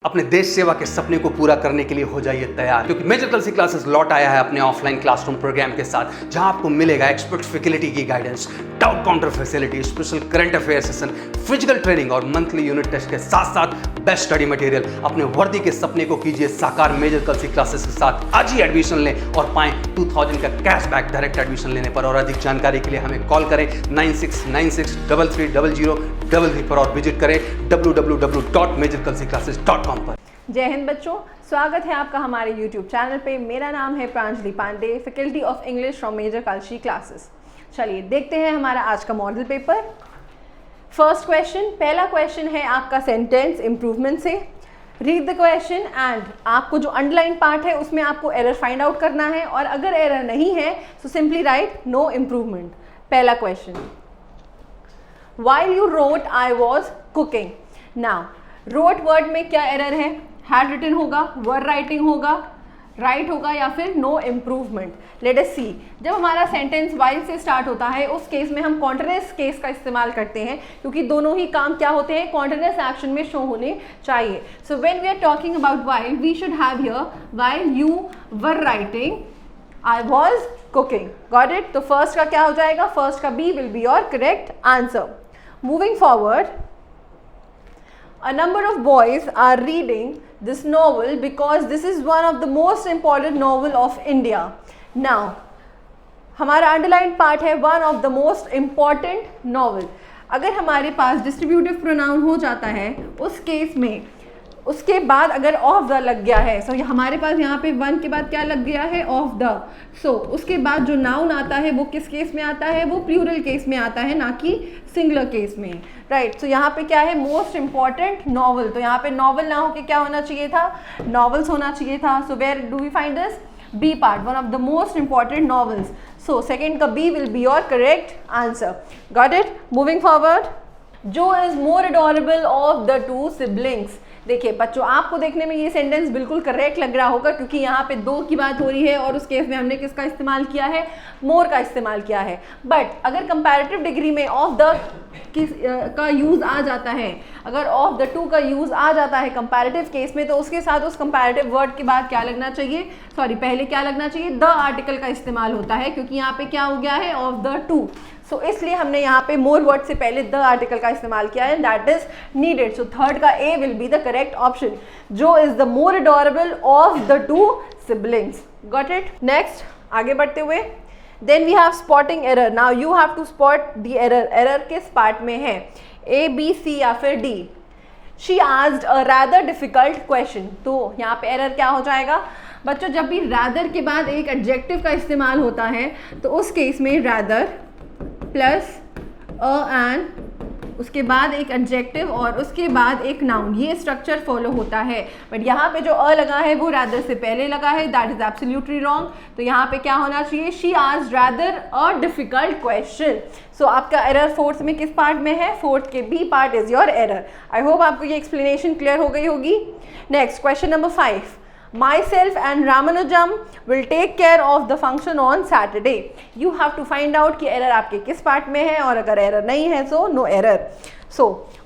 अपने देश सेवा के सपने को पूरा करने के लिए हो जाइए तैयार, क्योंकि मेजर कलसी क्लासेस लौट आया है अपने ऑफलाइन क्लासरूम प्रोग्राम के साथ, जहां आपको मिलेगा एक्सपर्ट फैकल्टी की guidance, doubt counter facility, special current affair session, physical training और मंथली यूनिट टेस्ट के साथ साथ बेस्ट स्टडी मटेरियल। अपने वर्दी के सपने को कीजिए साकार मेजर कलसी क्लासेस के साथ। आज ही एडमिशन लें और पाएं 2000 का कैशबैक डायरेक्ट एडमिशन लेने पर। और अधिक जानकारी के लिए हमें कॉल करें 9696333333 पर और विजिट करें www.majorkalsiclasses.com पर। जय हिंद बच्चों, स्वागत है आपका हमारे YouTube चैनल पे। मेरा नाम है Pranjali Pandey, faculty of English from major Kalshi classes. चलिए देखते हैं हमारा आज का मॉडल पेपर। फर्स्ट क्वेश्चन, पहला क्वेश्चन है आपका सेंटेंस इम्प्रूवमेंट से। रीड द क्वेश्चन एंड आपको जो अंडरलाइन पार्ट है उसमें आपको एरर फाइंड आउट करना है, और अगर एरर नहीं है तो सिंपली राइट नो इम्प्रूवमेंट। पहला question, While you wrote I was cooking. Now, wrote word में क्या एरर है? हैड रिटन होगा, वर राइटिंग होगा, राइट होगा या फिर नो इम्प्रूवमेंट। लेट अस सी। जब हमारा सेंटेंस वाइल से स्टार्ट होता है उस केस में हम कॉन्टिन्यूअस केस का इस्तेमाल करते हैं, क्योंकि दोनों ही काम क्या होते हैं, कॉन्टिन्यूअस एक्शन में शो होने चाहिए। So when we are talking about while, we should have here while you were writing I was cooking. Got it? तो फर्स्ट का क्या हो जाएगा? फर्स्ट का B will be your correct answer. Moving forward, a number of boys are reading this novel because this is one of the most important novel of India. Now, हमारा underlined part है one of the most important novel. अगर हमारे पास distributive pronoun हो जाता है उस case में उसके बाद अगर ऑफ द लग गया है, सो हमारे पास यहाँ पे वन के बाद क्या लग गया है? Of the. सो उसके बाद जो नाउन आता है वो किस केस में आता है? वो प्लूरल केस में आता है, ना कि सिंगुलर केस में। राइट, सो यहाँ पे क्या है? Most important novel. तो यहाँ पे नॉवल ना होके क्या होना चाहिए था? नॉवेल्स होना चाहिए था। So where do we find this? B part, one of the most important novels. So second का B will be your correct answer. Got it? Moving forward, जो is more adorable of the two siblings. देखिए बच्चों, आपको देखने में ये sentence बिल्कुल correct लग रहा होगा, क्योंकि यहाँ पे दो की बात हो रही है और उस केस में हमने किसका इस्तेमाल किया है? मोर का इस्तेमाल किया है। बट अगर कंपैरेटिव डिग्री में ऑफ द का यूज़ आ जाता है, अगर ऑफ द टू का यूज़ आ जाता है कंपैरेटिव केस में, तो उसके साथ उस कंपैरेटिव वर्ड के बाद क्या लगना चाहिए? पहले क्या लगना चाहिए? द आर्टिकल का इस्तेमाल होता है, क्योंकि यहाँ पे क्या हो गया है? Of the to. सो इसलिए हमने यहाँ पे मोर वर्ड से पहले द आर्टिकल का इस्तेमाल किया है, that is needed. So third का A will be the correct option, जो is the more adorable of the two siblings. Got it? Next, आगे बढ़ते हुए, then we have spotting error. Now you have to spot the error. Error किस part में है? A, B, C या फिर D? She asked a rather difficult question. तो यहाँ पे एरर क्या हो जाएगा बच्चों? जब भी रैदर के बाद एक एडजेक्टिव का इस्तेमाल होता है तो उस केस में रैदर प्लस एंड उसके बाद एक एडजेक्टिव और उसके बाद एक नाउन, ये स्ट्रक्चर फॉलो होता है। बट यहाँ पे जो अ लगा है वो रैदर से पहले लगा है, दैट इज एब्सोल्युटली रॉन्ग। तो यहाँ पे क्या होना चाहिए? She asked rather a difficult question. So आपका एरर फोर्थ में किस पार्ट में है? फोर्थ के B part is your error. I hope आपको ये एक्सप्लेनेशन क्लियर हो गई होगी। Next question number 5, Myself and Ramanujam will take care of the function on Saturday. You have to find out कि एरर आपके किस पार्ट में है, और अगर एरर नहीं है so no error. So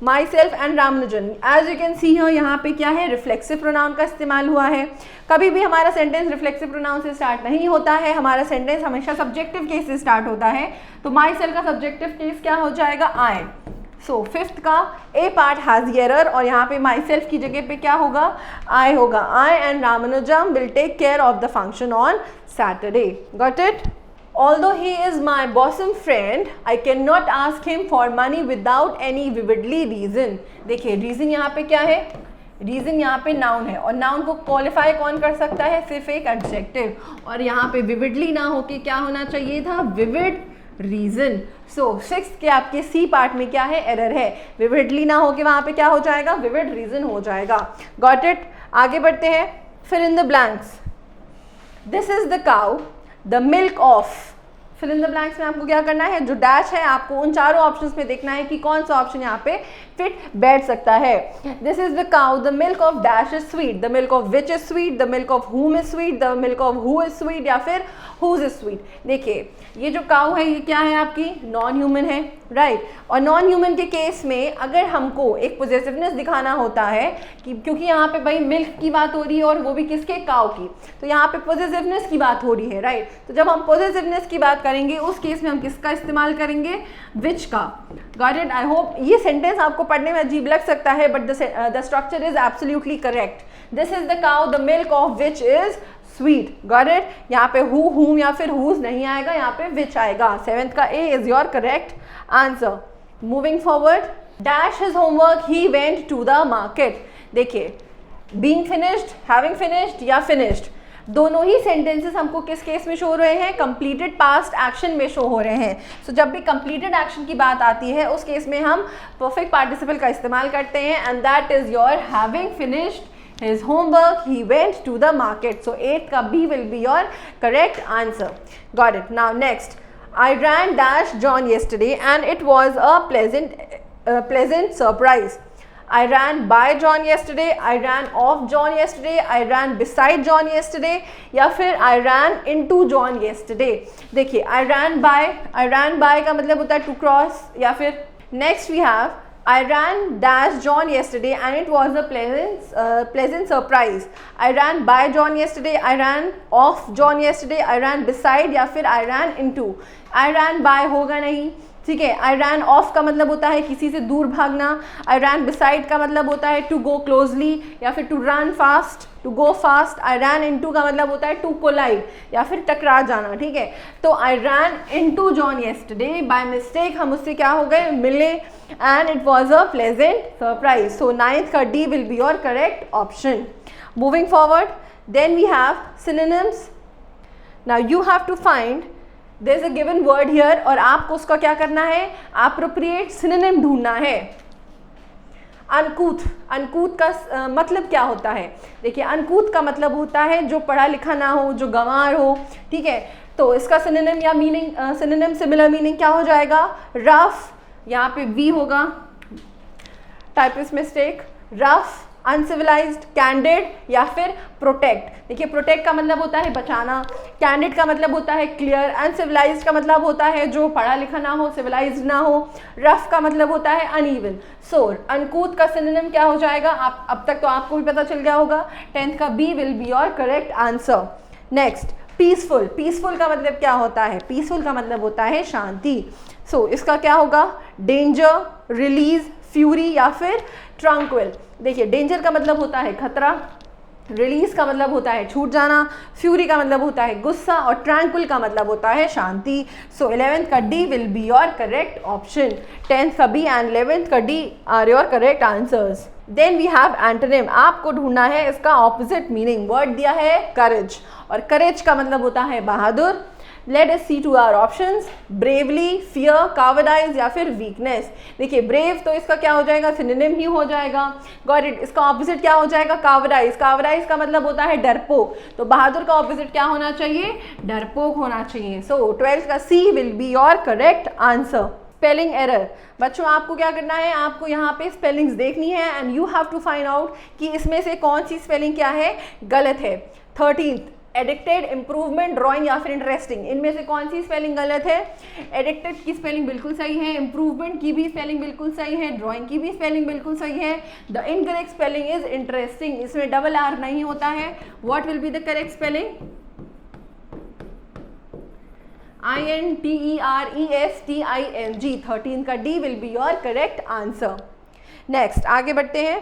myself and Ramanujam, as you can see here, यहाँ पे क्या है? रिफ्लेक्सिव प्रोनाउन का इस्तेमाल हुआ है। कभी भी हमारा सेंटेंस रिफ्लेक्सिव प्रोनाउन से स्टार्ट नहीं होता है, हमारा सेंटेंस हमेशा सब्जेक्टिव केस से स्टार्ट होता है। तो myself का सब्जेक्टिव केस क्या हो जाएगा? I. सो फिफ्थ का ए पार्ट हैज एरर, और यहाँ पे माई सेल्फ की जगह पे क्या होगा? आई होगा। I and Ramanujam will take care of the function on Saturday. Got it? Although he is my bosom friend, I can not ask him for money without any vividly reason. देखिए reason यहाँ पे क्या है? Reason यहाँ पे noun है, और noun को क्वालिफाई कौन कर सकता है? सिर्फ एक एडजेक्टिव। और यहाँ पे विविडली ना होके क्या होना चाहिए था? Vivid reason. सो सिक्स्थ के आपके सी पार्ट में क्या है? एरर है। विविडली ना होके वहां पे क्या हो जाएगा? विविड रीजन हो जाएगा। Got it? आगे बढ़ते हैं। Fill in the blanks. This is the cow, the milk of. Fill in the blanks में आपको क्या करना है? जो डैश है आपको उन चारों ऑप्शंस में देखना है कि कौन सा ऑप्शन यहाँ पे फिट बैठ सकता है। This is the cow, the milk of dash is sweet, the milk of which is sweet, the milk of whom is sweet, the milk of who is sweet, या फिर whose इज स्वीट। देखिए ये जो cow है ये क्या है? आपकी नॉन ह्यूमन है, राइट और नॉन ह्यूमन के केस में अगर हमको एक पोजेसिवनेस दिखाना होता है कि क्योंकि यहाँ पे भाई मिल्क की बात हो रही है और वो भी किसके, काऊ की, तो यहाँ पे पोजेसिवनेस की बात हो रही है, राइट। तो जब हम पोजेसिवनेस की बात करेंगे उस केस में हम किसका इस्तेमाल करेंगे, विच का। Got it. आई होप ये सेंटेंस आपको पढ़ने में अजीब लग सकता है but the structure is absolutely correct. This is the cow the milk of which is sweet. Got it. यहाँ पे हु, हुम या फिर हुज नहीं आएगा, यहाँ पे विच आएगा। 7th का A is your correct answer. Moving forward, dash his homework he went to the market. देखिए बीइंग फिनिश्ड, हैविंग फिनिश्ड या फिनिश्ड, दोनों ही सेंटेंसेस हमको किस केस में शो हो रहे हैं, कंप्लीटेड पास्ट एक्शन में शो हो रहे हैं। सो जब भी कंप्लीटेड एक्शन की बात आती है उस केस में हम परफेक्ट पार्टिसिपल का इस्तेमाल करते हैं and that is your having finished his homework he went to the market. So 8th ka B will be your correct answer. Got it. Now next, I ran dash John yesterday and it was a pleasant surprise. I ran by John yesterday, I ran off John yesterday, I ran beside John yesterday या फिर I ran into John yesterday. देखिए I ran by का मतलब होता है to cross या फिर next we have I ran dash John yesterday and it was a pleasant surprise. I ran by John yesterday, I ran off John yesterday, I ran beside या फिर I ran into. I ran by होगा नहीं, ठीक है। I ran off का मतलब होता है किसी से दूर भागना। I ran beside का मतलब होता है to go closely या फिर to run fast, to go fast। I ran into का मतलब होता है to collide या फिर टकरा जाना, ठीक है। तो I ran into John yesterday by mistake, हम उससे क्या हो गए, मिले and it was a pleasant surprise. So 9th का D will be your correct option. Moving forward, then we have synonyms. Now you have to find there is a given word here और आपको उसका क्या करना है, appropriate synonym ढूंढना है। अनकूथ, अनकूथ का मतलब क्या होता है, देखिए अनकूथ का मतलब होता है जो पढ़ा लिखा ना हो, जो गंवार हो, ठीक है। तो इसका सिनोनिम या मीनिंग, सिनोनिम सिमिलर मीनिंग क्या हो जाएगा, रफ, यहाँ पे वी होगा, typist mistake, rough, uncivilised, candid या फिर प्रोटेक्ट। देखिए प्रोटेक्ट का मतलब होता है बचाना, कैंडिड का मतलब होता है क्लियर, अनसिविलाइज्ड का मतलब होता है जो पढ़ा लिखा ना हो, सिविलाइज्ड ना हो, रफ का मतलब होता है अनइवन। सो अनकूथ का सिनोनिम क्या हो जाएगा, आप अब तक तो आपको भी पता चल गया होगा। 10th का B will be your correct answer. Next, peaceful. Peaceful का मतलब क्या होता है, पीसफुल का मतलब होता है शांति। सो इसका क्या होगा, डेंजर, रिलीज, फ्यूरी या फिर ट्रंक्विल। देखिए डेंजर का मतलब होता है खतरा, रिलीज का मतलब होता है छूट जाना, फ्यूरी का मतलब होता है गुस्सा और ट्रैंक्विल का मतलब होता है शांति। सो 11th का D will be your correct option. 10th का बी एंड 11th का D are your correct answers. Then we have antonym, आपको ढूंढना है इसका ऑपोजिट मीनिंग। वर्ड दिया है करेज और करेज का मतलब होता है बहादुर। Let us see to our options, bravely, fear, cowardice या फिर वीकनेस। देखिए ब्रेव तो इसका क्या हो जाएगा, सिनोनिम ही हो जाएगा। Got it. इसका ऑपोजिट क्या हो जाएगा, कावर्डाइज। कावर्डाइज का मतलब होता है डरपोक, तो बहादुर का ऑपोजिट क्या होना चाहिए, डरपोक होना चाहिए। सो 12th का C will be your correct answer. Spelling error, बच्चों आपको क्या करना है, आपको यहाँ पे स्पेलिंग्स देखनी है and you have to find out कि इसमें से कौन सी स्पेलिंग क्या है, गलत है। 13th, एडिक्टेड, इम्प्रूवमेंट, ड्राइंग या फिर इंटरेस्टिंग, इनमें से कौन सी स्पेलिंग गलत है, एडिक्टेड की स्पेलिंग बिल्कुल सही है, इम्प्रूवमेंट की भी स्पेलिंग बिल्कुल सही है, ड्राइंग की भी स्पेलिंग बिल्कुल सही है। The incorrect spelling is interesting, इसमें डबल आर नहीं होता है। What will be the correct spelling, INTERESTING। 13 का D will be your correct answer. Next आगे बढ़ते हैं।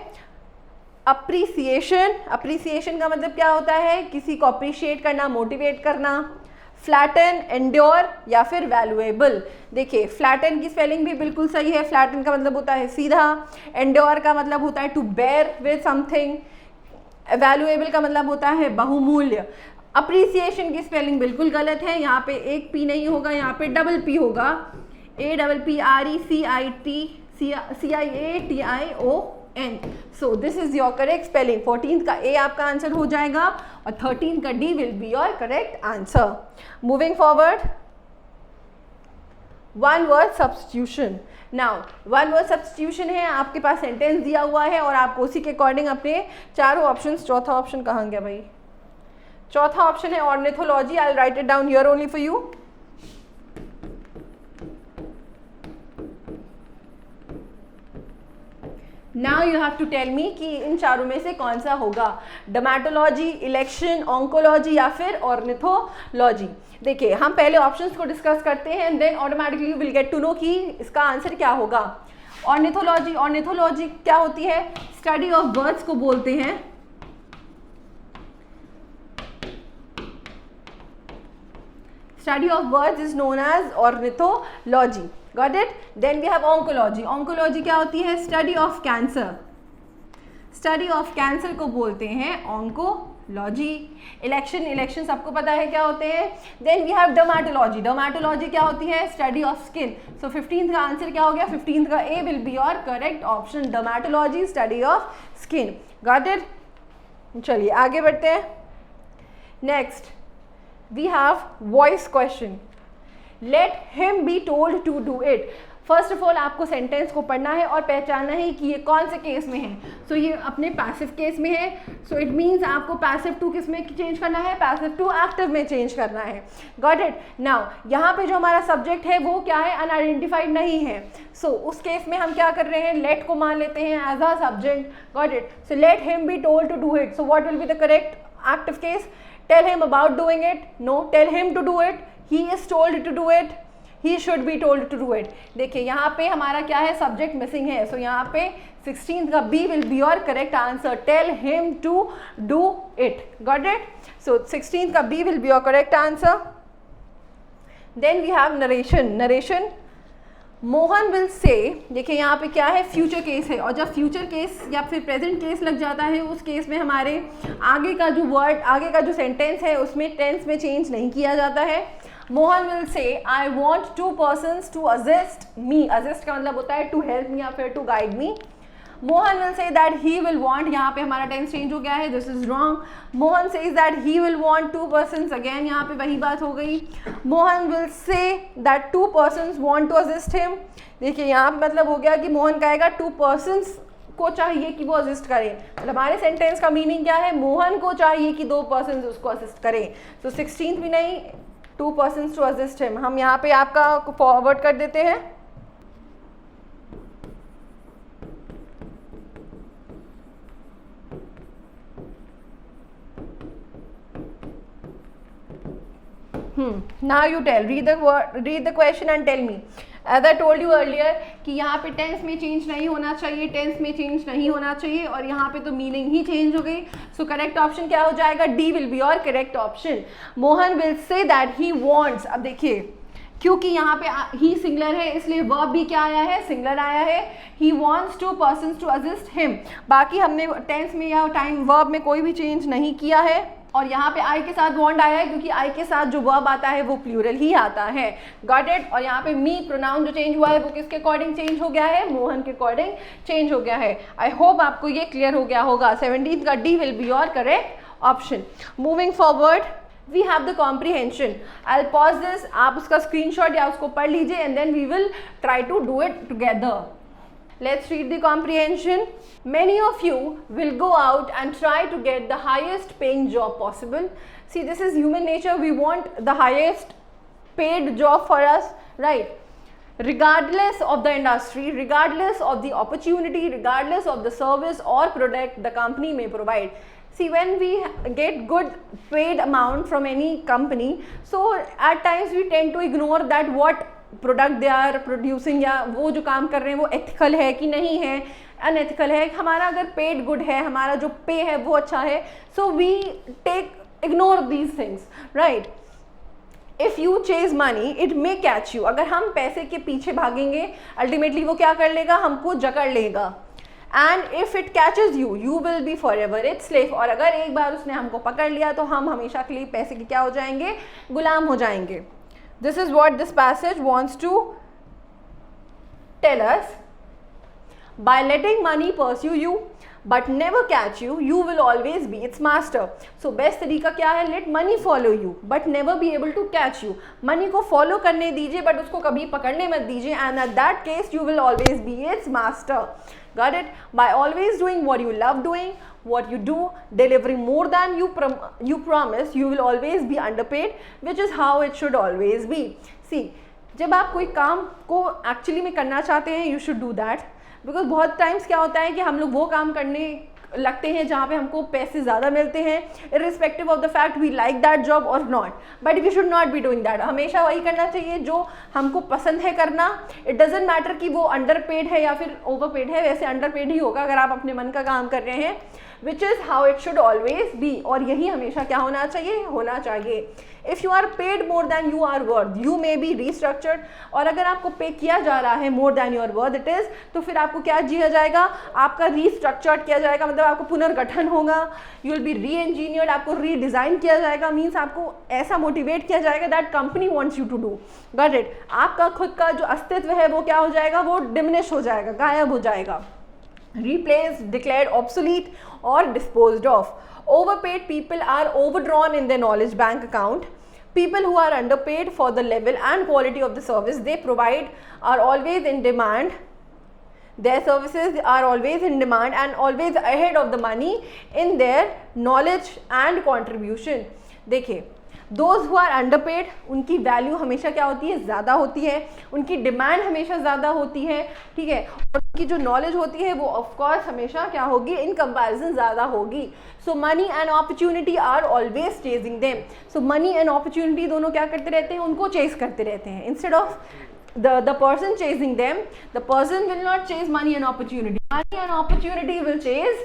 अप्रिसिएशन, अप्रिसिएशन का मतलब क्या होता है, किसी को अप्रिशिएट करना, मोटिवेट करना। फ्लैटन, एंड्योर या फिर वैल्यूएबल। देखिए फ्लैटन की स्पेलिंग भी बिल्कुल सही है, फ्लैटन का मतलब होता है सीधा, एंड्योर का मतलब होता है to bear with something, valuable का मतलब होता है बहुमूल्य। अप्रिसिएशन की स्पेलिंग बिल्कुल गलत है, यहाँ पे एक पी नहीं होगा, यहाँ पे डबल पी होगा, APPRECIATION। So this is your correct spelling. 14th का ए आपका आंसर हो जाएगा और 13th का D will be your correct answer. Moving forward, one word substitution. Now one word substitution है, आपके पास सेंटेंस दिया हुआ है और आपको उसी के अकॉर्डिंग अपने चारों ऑप्शंस, चौथा ऑप्शन कहाँ गया भाई, चौथा ऑप्शन है ornithology. I will write it down here only for you. Now you have to tell me कि इन चारों में से कौन सा होगा, डर्मेटोलॉजी, इलेक्शन, ऑन्कोलॉजी या फिर ऑर्निथोलॉजी। देखिए हम पहले ऑप्शंस को डिस्कस करते हैं and then automatically you will get to know कि इसका आंसर क्या होगा। ऑर्निथोलॉजी, ऑर्निथोलॉजी क्या होती है, स्टडी ऑफ बर्ड्स को बोलते हैं। Study of birds is known as ornithology, got it. Then we have oncology, oncology क्या होती है, study of cancer, study of cancer को बोलते हैं ऑन्कोलॉजी। इलेक्शन, इलेक्शन सबको पता है क्या होते हैं। Then we have dermatology, dermatology क्या होती है, study of skin. So 15th का आंसर क्या हो गया, 15th का A will be your correct option, dermatology, study of skin, got it. चलिए आगे बढ़ते हैं। Next we have voice question, let him be told to do it. First of all आपको सेंटेंस को पढ़ना है और पहचानना है कि ये कौन से केस में है। सो ये अपने पैसिव केस में है, सो इट मीन्स आपको पैसिव टू किस में चेंज करना है, पैसिव टू एक्टिव में चेंज करना है, गॉट इट। नाउ यहाँ पे जो हमारा सब्जेक्ट है वो क्या है, अनआइडेंटिफाइड नहीं है। सो उस केस में हम क्या कर रहे हैं, लेट को मान लेते हैं as a subject, got it. So let him be told to do it, so what will be the correct active case, tell him about doing it, no, tell him to do it, he is told to do it, he should be told to do it। देखिए यहाँ पे हमारा क्या है, subject missing है। सो यहाँ पे 16th का B will be your correct answer, tell him to do it, got it. So 16th का B will be your correct answer. Then we have narration, narration Mohan will say, देखिए यहाँ पे क्या है, फ्यूचर केस है, और जब फ्यूचर केस या फिर प्रेजेंट केस लग जाता है उस केस में हमारे आगे का जो वर्ड, आगे का जो सेंटेंस है उसमें टेंस में चेंज नहीं किया जाता है। Mohan will say I want 2 persons to assist me, assist का मतलब होता है टू हेल्प मी या फिर to guide me. Mohan will say that he will want, यहाँ पे हमारा टेंस चेंज हो गया है, this is wrong. Mohan says that he will want 2 persons, again यहाँ पे वही बात हो गई। Mohan will say that 2 persons want to assist him, देखिए यहाँ पे मतलब हो गया कि मोहन कहेगा 2 persons को चाहिए कि वो असिस्ट करें। मतलब हमारे सेंटेंस का मीनिंग क्या है, मोहन को चाहिए कि 2 persons उसको असिस्ट करें। तो 16th भी नहीं, 2 persons टू असिस्ट हिम, हम यहाँ पे आपका फॉरवर्ड कर देते हैं। Now you tell, read the question and tell me. As I told you earlier कि यहाँ पे टेंस में चेंज नहीं होना चाहिए, टेंस में चेंज नहीं होना चाहिए, और यहाँ पे तो मीनिंग ही चेंज हो गई। सो करेक्ट ऑप्शन क्या हो जाएगा, D will be your correct option. Mohan will say that he wants, अब देखिए क्योंकि यहाँ पे ही सिंगुलर है इसलिए वर्ब भी क्या आया है, सिंगुलर आया है। He wants 2 persons to assist him, बाकी हमने टेंस में या टाइम वर्ब में कोई भी चेंज नहीं किया है। और यहाँ पे आई के साथ वांट आया है क्योंकि आई के साथ जो वर्ब आता है वो प्लूरल ही आता है, गॉट इट। और यहाँ पे मी प्रोनाउन जो चेंज हुआ है वो किसके अकॉर्डिंग चेंज हो गया है, मोहन के अकॉर्डिंग चेंज हो गया है। आई होप आपको ये क्लियर हो गया होगा। 17th का D will be your correct option. Moving forward we have the comprehension, I will pause this, आप उसका स्क्रीनशॉट या उसको पढ़ लीजिए and then we will try to do it together. Let's read the comprehension. Many of you will go out and try to get the highest paying job possible. See, this is human nature. We want the highest paid job for us, right? Regardless of the industry, regardless of the opportunity, regardless of the service or product the company may provide. See, when we get good paid amount from any company, so at times we tend to ignore that what product they are producing, या वो जो काम कर रहे हैं वो ethical है कि नहीं है, अनएथिकल है। हमारा अगर पेड गुड है, हमारा जो पे है वो अच्छा है, so we take ignore these things, right. If you chase money it may catch you, अगर हम पैसे के पीछे भागेंगे अल्टीमेटली वो क्या कर लेगा, हमको जकड़ लेगा। And if it catches you you will B for ever its slave, और अगर एक बार उसने हमको पकड़ लिया तो हम हमेशा के लिए पैसे के क्या हो जाएंगे, गुलाम हो जाएंगे। This is what this passage wants to tell us. By letting money pursue you but never catch you, you will always be its master. So best तरीका क्या है, let money follow you but never be able to catch you. Money को follow करने दीजिए but उसको कभी पकड़ने मत दीजिए, and at that case you will always be its master. Got it? By always doing what you love doing, what you do, delivering more than you promise, you will always be underpaid, which is how it should always be. See, जब आप कोई काम को actually में करना चाहते हैं, you should do that, because बहुत टाइम्स क्या होता है कि हम लोग वो काम करने लगते हैं जहाँ पे हमको पैसे ज़्यादा मिलते हैं, irrespective of the fact we like that job और not, but we should not be doing that. हमेशा वही करना चाहिए जो हमको पसंद है करना। इट डजेंट मैटर कि वो अंडर पेड है या फिर ओवर पेड है, वैसे अंडर पेड ही होगा अगर आप अपने मन का काम कर रहे हैं, which is how it should always be. और यही हमेशा क्या होना चाहिए। If you are paid more than you are worth, you may be restructured. और अगर आपको पे किया जा रहा है more than your worth it is, तो फिर आपको क्या किया जाएगा, आपका रीस्ट्रक्चर्ड किया जाएगा, मतलब आपको पुनर्गठन होगा, you will be reengineered, आपको रीडिज़ाइन किया जाएगा, मीन्स आपको ऐसा मोटिवेट किया जाएगा that company wants you to do. Got it. आपका खुद का जो अस्तित्व है वो क्या हो जाएगा, वो डिमिनिश हो जाएगा, गायब हो जाएगा, replaced, declared obsolete or disposed of. Overpaid people are overdrawn in their knowledge bank account. People who are underpaid for the level and quality of the service they provide are always in demand. Their services are always in demand and always ahead of the money in their knowledge and contribution. देखिए, those who are underpaid उनकी value हमेशा क्या होती है, ज़्यादा होती है, उनकी डिमांड हमेशा ज़्यादा होती है, ठीक है, और उनकी जो नॉलेज होती है वो ऑफकोर्स हमेशा क्या होगी, इन कंपैरिजन ज़्यादा होगी। So money and opportunity are always chasing them. So money and opportunity दोनों क्या करते रहते हैं, उनको चेज करते रहते हैं। Instead of the person chasing them, the person will not chase money and opportunity. Money and opportunity will chase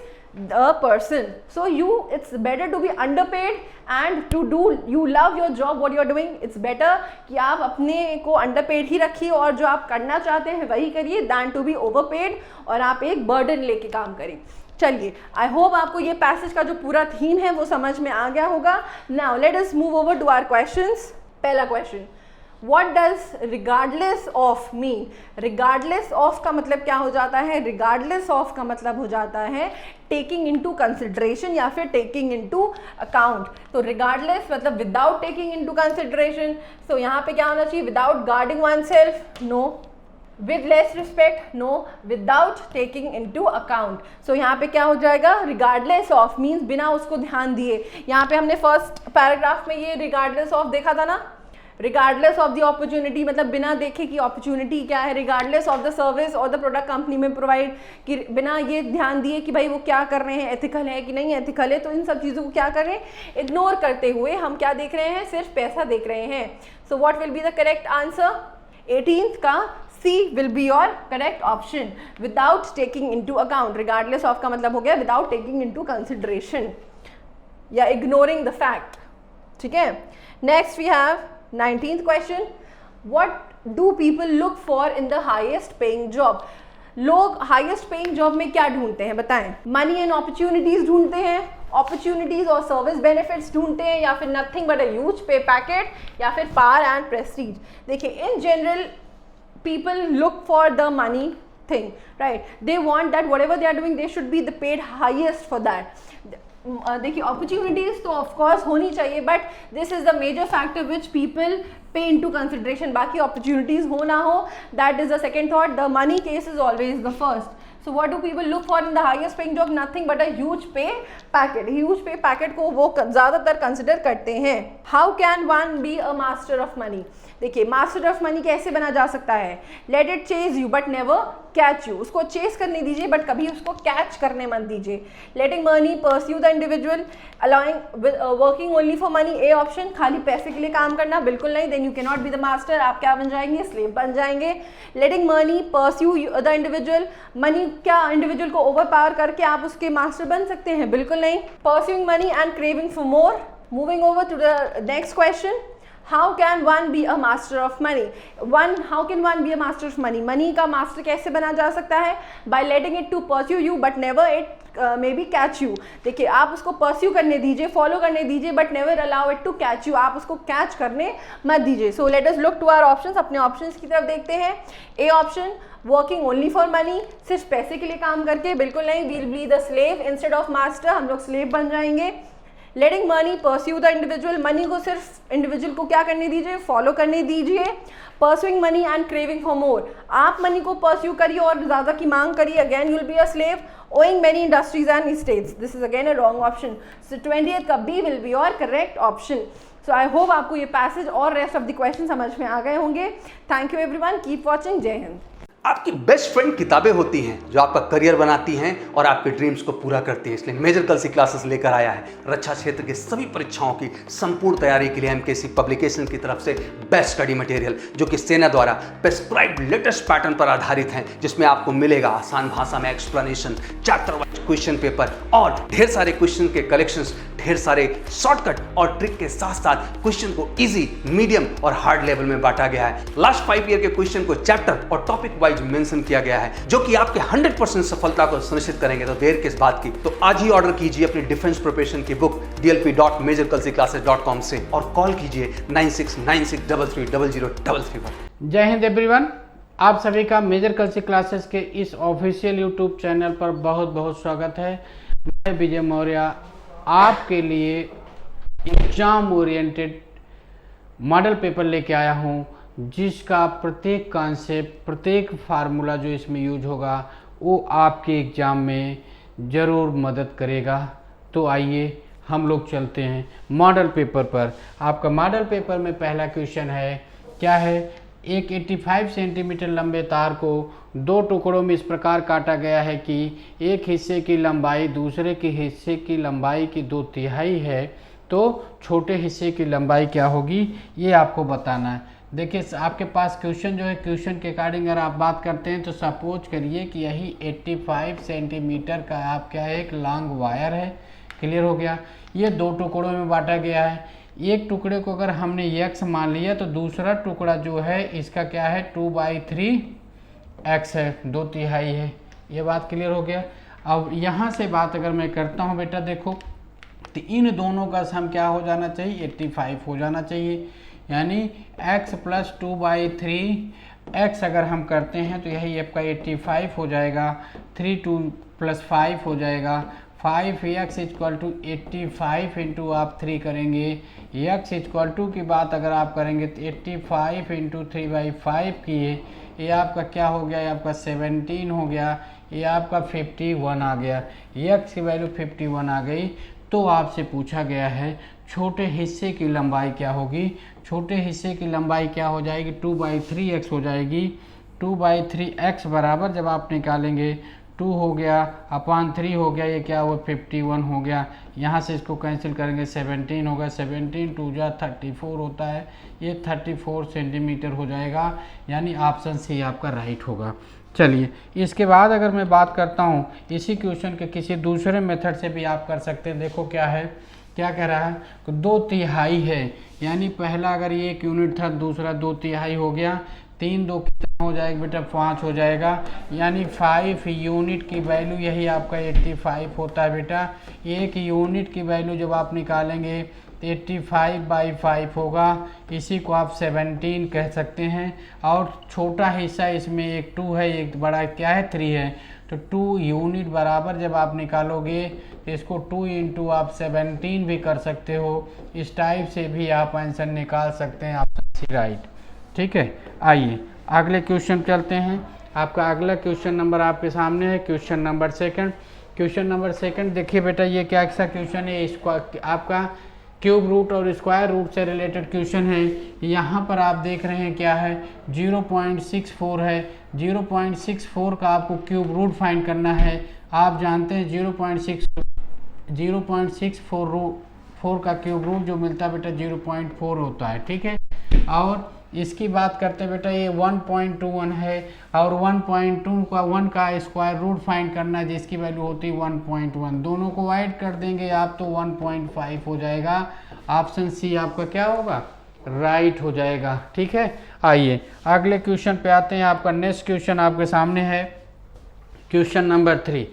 the person. So it's better to be underpaid and to do, you love your job what you are doing, it's better कि आप अपने को underpaid ही रखिए और जो आप करना चाहते हैं वही करिए than to be overpaid और आप एक burden लेके काम करें। चलिए, आई होप आपको ये पैसेज का जो पूरा थीम है वो समझ में आ गया होगा। Now let us move over to our questions. पहला question, What does regardless of mean? Regardless of का मतलब क्या हो जाता है, regardless of का मतलब हो जाता है taking into consideration या फिर taking into account। तो regardless मतलब without taking into consideration। so यहाँ पे क्या होना चाहिए, without guarding oneself, no, with less respect, no, without taking into account। so यहाँ पे क्या हो जाएगा, regardless of means बिना उसको ध्यान दिए। यहाँ पे हमने फर्स्ट पैराग्राफ में ये regardless of देखा था ना, रिगार्डलेस ऑफ द अपॉर्चुनिटी मतलब बिना देखे कि अपॉर्चुनिटी क्या है, रिगार्डलेस ऑफ द सर्विस और द प्रोडक्ट कंपनी में प्रोवाइड, कि बिना ये ध्यान दिए कि भाई वो क्या कर रहे हैं, एथिकल है कि नहीं एथिकल है। तो इन सब चीज़ों को क्या कर रहे हैं, इग्नोर करते हुए हम क्या देख रहे हैं, सिर्फ पैसा देख रहे हैं। सो what will be the correct answer, 18th का C will be your correct option, without taking into account। regardless of का मतलब हो गया without taking into consideration या ignoring the fact। ठीक है, next we have 19th question, what do people look for in the highest paying job? लोग highest paying job में क्या ढूंढते हैं बताएं, मनी एंड अपॉर्चुनिटीज ढूंढते हैं, अपॉर्चुनिटीज और सर्विस बेनिफिट्स ढूंढते हैं, या फिर नथिंग बट अ ह्यूज पे पैकेट, या फिर पावर एंड प्रेस्टीज। देखिए, in general people look for the money thing, right? They want that whatever they are doing they should be the paid highest for that। देखिए, opportunities तो of course होनी चाहिए, but this is the major factor which people pay into consideration. बाकी opportunities हो ना हो, that is the second thought, the money case is always the first. So what do people look for in the highest paying job? Nothing but a huge pay packet। Huge pay packet को वो ज़्यादातर consider करते हैं। How can one be a master of money? देखिए, master of money कैसे बना जा सकता है, let it chase you but never catch you. उसको चेस करने दीजिए बट कभी उसको कैच करने मत दीजिए। Letting money pursue the individual, allowing working only for money, A option, खाली पैसे के लिए काम करना, बिल्कुल नहीं, then you can not be the master. आप क्या बन जाएंगे, स्लेव बन जाएंगे। Letting money pursue the individual, money क्या इंडिविजुअल को ओवर पावर करके आप उसके मास्टर बन सकते हैं, बिल्कुल नहीं। Pursuing money and craving for more. Moving over to the next question, How can one be a master of money? How can one be a master of money? Money का master कैसे बना जा सकता है, by letting it to pursue you but never it maybe catch you। देखिए, आप उसको pursue करने दीजिए, फॉलो करने दीजिए, but never allow it to catch you. आप उसको कैच करने मत दीजिए। So let us look to our options. अपने ऑप्शंस की तरफ देखते हैं। A option, working only for money, सिर्फ पैसे के लिए काम करके, बिल्कुल नहीं, we'll be the slave instead of master, हम लोग स्लेव बन जाएंगे। Letting money pursue the individual, money को सिर्फ इंडिविजुअल को क्या करने दीजिए, फॉलो करने दीजिए। Pursuing money and craving for मोर, आप मनी को परस्यू करिए और ज़्यादा की मांग करिए, again you will be a slave. Owing many industries and states, this is again a wrong option. So 20th का B will be your correct option. So I hope आपको ये पैसेज और रेस्ट ऑफ द क्वेश्चन समझ में आ गए होंगे। Thank you everyone, keep watching, जय हिंद। आपकी बेस्ट फ्रेंड किताबें होती हैं जो आपका करियर बनाती हैं और आपके ड्रीम्स को पूरा करती हैं। इसलिए मेजर कलसी क्लासेस लेकर आया है रक्षा क्षेत्र की सभी परीक्षाओं की संपूर्ण तैयारी के लिए एमकेसी पब्लिकेशन की तरफ से बेस्ट स्टडी मटेरियल, जो कि सेना द्वारा प्रेस्क्राइब्ड लेटेस्ट पैटर्न पर आधारित हैं, जिसमें आपको मिलेगा आसान भाषा में explanation, chapter wise question paper और ढेर सारे क्वेश्चन के कलेक्शंस, ढेर सारे शॉर्टकट और ट्रिक के साथ साथ क्वेश्चन को इजी, मीडियम और हार्ड लेवल में बांटा गया है। लास्ट 5 ईयर के क्वेश्चन को चैप्टर और टॉपिक वाइज मेंशन किया गया है, जो कि आपके 100% सफलता को सुनिश्चित करेंगे। तो देर किस बात की, तो आज ही ऑर्डर कीजिए अपनी डिफेंस प्रिपरेशन की बुक dlp.majorkalsiclasses.com से और कॉल कीजिए 9696330033 पर। जय हिंद एवरीवन, आप सभी का मेजर कलसी क्लासेस के इस ऑफिशियल यूट्यूब चैनल पर बहुत बहुत स्वागत है। मैं विजय मौर्य आपके लिए एग्जाम ओरिएंटेड मॉडल पेपर लेके आया हूँ, जिसका प्रत्येक कॉन्सेप्ट, प्रत्येक फार्मूला जो इसमें यूज होगा वो आपके एग्ज़ाम में ज़रूर मदद करेगा। तो आइए हम लोग चलते हैं मॉडल पेपर पर। आपका मॉडल पेपर में पहला क्वेश्चन है, क्या है, एक 85 सेंटीमीटर लंबे तार को 2 टुकड़ों में इस प्रकार काटा गया है कि एक हिस्से की लंबाई दूसरे के हिस्से की लंबाई की 2/3 है, तो छोटे हिस्से की लंबाई क्या होगी, ये आपको बताना है। देखिए आपके पास क्वेश्चन जो है, क्वेश्चन के अकॉर्डिंग अगर आप बात करते हैं तो सपोज करिए कि यही 85 सेंटीमीटर का आप क्या है, एक लॉन्ग वायर है। क्लियर हो गया। ये 2 टुकड़ों में बांटा गया है। एक टुकड़े को अगर हमने x मान लिया तो दूसरा टुकड़ा जो है इसका क्या है, 2/3 x है, 2/3 है। ये बात क्लियर हो गया। अब यहाँ से बात अगर मैं करता हूँ बेटा, देखो तो इन दोनों का सम क्या हो जाना चाहिए, 85 हो जाना चाहिए। यानी x + 2/3 x अगर हम करते हैं तो यही आपका 85 हो जाएगा। 3 2 + 5 हो जाएगा। 5x = 85 इंटू आप 3 करेंगे। x = की बात अगर आप करेंगे तो 85 इंटू 3/5 किए, ये आपका क्या हो गया, ये आपका 17 हो गया, ये आपका 51 आ गया। x की वैल्यू 51 आ गई। तो आपसे पूछा गया है छोटे हिस्से की लंबाई क्या होगी। छोटे हिस्से की लंबाई क्या हो जाएगी, 2/3x हो जाएगी। 2/3x बराबर जब आप निकालेंगे 2 हो गया अपान 3 हो गया, ये क्या हुआ, 51 हो गया। यहाँ से इसको कैंसिल करेंगे, 17 होगा। 17 2 जा 34 होता है, ये 34 सेंटीमीटर हो जाएगा। यानी ऑप्शन सी आपका राइट होगा। चलिए इसके बाद अगर मैं बात करता हूँ इसी क्वेश्चन के किसी दूसरे मेथड से भी आप कर सकते हैं। देखो क्या है, क्या कह रहा है, 2/3 है। यानी पहला अगर ये 1 यूनिट था, दूसरा 2/3 हो गया। 3 2 कितना हो जाएगा बेटा, 5 हो जाएगा। यानी 5 यूनिट की वैल्यू यही आपका 85 होता है बेटा। 1 यूनिट की वैल्यू जब आप निकालेंगे तो 85/5 होगा। इसी को आप 17 कह सकते हैं। और छोटा हिस्सा इसमें एक 2 है, एक बड़ा क्या है, 3 है। तो 2 यूनिट बराबर जब आप निकालोगे तो इसको 2 इंटू आप 17 भी कर सकते हो। इस टाइप से भी आप आंसर निकाल सकते हैं। Option C right. ठीक है, आइए अगले क्वेश्चन चलते हैं। आपका अगला क्वेश्चन नंबर आपके सामने है, क्वेश्चन नंबर 2। क्वेश्चन नंबर 2 देखिए बेटा, ये क्या सा क्वेश्चन है, इसको आपका क्यूब रूट और स्क्वायर रूट से रिलेटेड क्वेश्चन है। यहाँ पर आप देख रहे हैं क्या है, 0.64 है। 0.64 का आपको क्यूब रूट फाइंड करना है। आप जानते हैं 0.64 का क्यूब रूट जो मिलता है बेटा 0.4 होता है। ठीक है, और इसकी बात करते हैं बेटा, ये 1.21 है और 1.1 का स्क्वायर रूट फाइंड करना है, जिसकी वैल्यू होती है 1.1। दोनों को ऐड कर देंगे आप तो 1.5 हो जाएगा। ऑप्शन सी आपका क्या होगा, राइट हो जाएगा। ठीक है, आइए अगले क्वेश्चन पे आते हैं। आपका नेक्स्ट क्वेश्चन आपके सामने है, क्वेश्चन नंबर 3।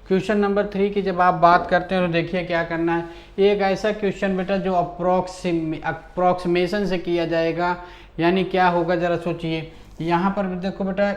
क्वेश्चन नंबर 3 की जब आप बात करते हैं तो देखिए क्या करना है। एक ऐसा क्वेश्चन बेटा जो अप्रोक्सीमेशन से किया जाएगा। यानी क्या होगा जरा सोचिए। यहाँ पर देखो बेटा,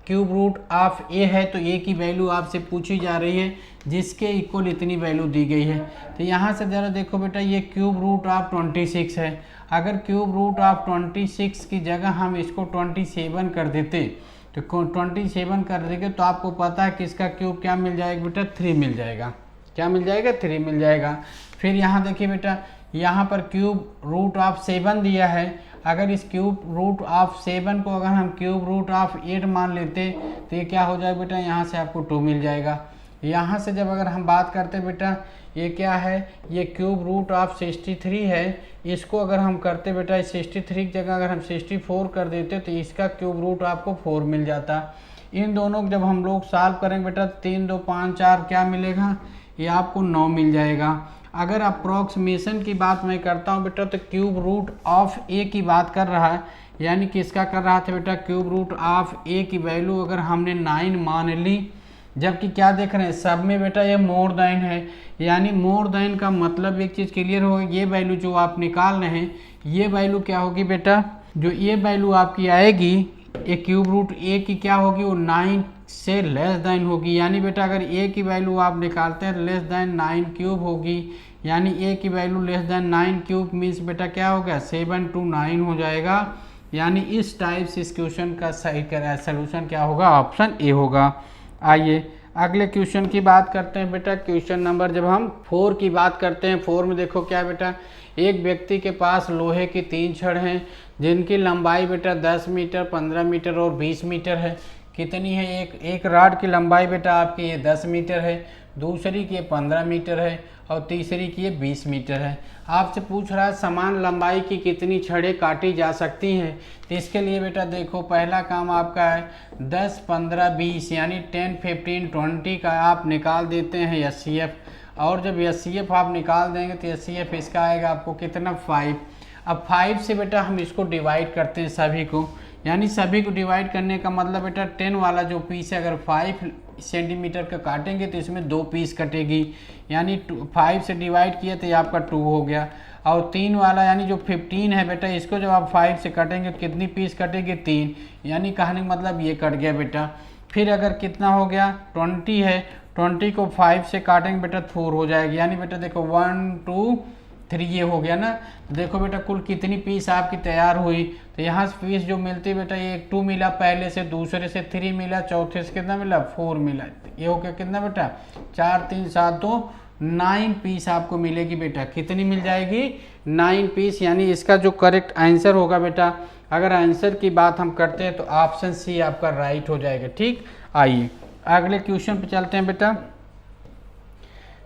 क्यूब रूट ऑफ ए है तो ए की वैल्यू आपसे पूछी जा रही है, जिसके इक्वल इतनी वैल्यू दी गई है। तो यहाँ से ज़रा देखो बेटा, ये क्यूब रूट ऑफ 26 है। अगर क्यूब रूट ऑफ 26 की जगह हम इसको 27 कर देते तो 27 कर देंगे तो आपको पता है कि इसका क्यूब क्या मिल जाएगा बेटा, 3 मिल जाएगा। क्या मिल जाएगा, 3 मिल जाएगा। फिर यहाँ देखिए बेटा, यहाँ पर क्यूब रूट ऑफ 7 दिया है। अगर इस क्यूब रूट ऑफ 7 को अगर हम क्यूब रूट ऑफ 8 मान लेते तो ये क्या हो जाएगा बेटा, यहाँ से आपको 2 मिल जाएगा। यहाँ से जब अगर हम बात करते बेटा, ये क्या है, ये क्यूब रूट ऑफ 63 है। इसको अगर हम करते बेटा, इस 63 की जगह अगर हम 64 कर देते तो इसका क्यूब रूट आपको 4 मिल जाता। इन दोनों को जब हम लोग सॉल्व करेंगे बेटा, 3 2 5 4 क्या मिलेगा, ये आपको 9 मिल जाएगा। अगर अप्रॉक्सीमेशन की बात मैं करता हूँ बेटा, तो क्यूब रूट ऑफ ए की बात कर रहा है, यानी किसका कर रहा था बेटा, क्यूब रूट ऑफ ए की वैल्यू अगर हमने 9 मान ली, जबकि क्या देख रहे हैं सब में बेटा ये मोर देन है, यानी मोर देन का मतलब एक चीज़ क्लियर होगी, ये वैल्यू जो आप निकाल रहे हैं ये वैल्यू क्या होगी बेटा, जो ये वैल्यू आपकी आएगी ये क्यूब रूट ए की क्या होगी, वो 9 से लेस देन होगी। यानी बेटा अगर ए की वैल्यू आप निकालते हैं लेस देन 9 क्यूब होगी, यानी ए की value less than 9 cube means बेटा क्या हो गया, 7 to 9 हो जाएगा। यानी इस टाइप से इस क्वेश्चन का सही सोल्यूशन क्या होगा, ऑप्शन ए होगा। आइए अगले क्वेश्चन की बात करते हैं बेटा। क्वेश्चन नंबर जब हम 4 की बात करते हैं, 4 में देखो क्या बेटा, एक व्यक्ति के पास लोहे की 3 छड़ हैं जिनकी लंबाई बेटा 10 मीटर, 15 मीटर और 20 मीटर है। कितनी है, एक रॉड की लंबाई बेटा आपकी ये 10 मीटर है, दूसरी की 15 मीटर है और तीसरी की 20 मीटर है। आपसे पूछ रहा है समान लंबाई की कितनी छड़ें काटी जा सकती हैं। तो इसके लिए बेटा देखो पहला काम आपका है 10, 15, 20 यानी 10, 15, 20 का आप निकाल देते हैं एचसीएफ, और जब एचसीएफ आप निकाल देंगे तो एचसीएफ इसका आएगा आपको कितना, 5। अब 5 से बेटा हम इसको डिवाइड करते हैं सभी को, यानी सभी को डिवाइड करने का मतलब बेटा 10 वाला जो पीस है अगर 5 सेंटीमीटर का काटेंगे तो इसमें 2 पीस कटेगी, यानी 5 से डिवाइड किया तो ये आपका 2 हो गया। और 3 वाला यानी जो 15 है बेटा, इसको जब आप 5 से कटेंगे तो कितनी पीस कटेगी, 3, यानी कहने का मतलब ये कट गया बेटा। फिर अगर कितना हो गया, 20 है, 20 को 5 से काटेंगे बेटा 4 हो जाएगी, यानी बेटा देखो 1 2 3 ये हो गया ना। देखो बेटा कुल कितनी पीस आपकी तैयार हुई, तो यहाँ से पीस जो मिलती है बेटा ये 2 मिला पहले से, दूसरे से 3 मिला, चौथे से कितना मिला, 4 मिला। ये हो गया कितना बेटा, 4 3 7 2 9 पीस आपको मिलेगी बेटा। कितनी मिल जाएगी, 9 पीस। यानी इसका जो करेक्ट आंसर होगा बेटा, अगर आंसर की बात हम करते हैं तो ऑप्शन सी आपका राइट हो जाएगा। ठीक, आइए अगले क्वेश्चन पे चलते हैं बेटा।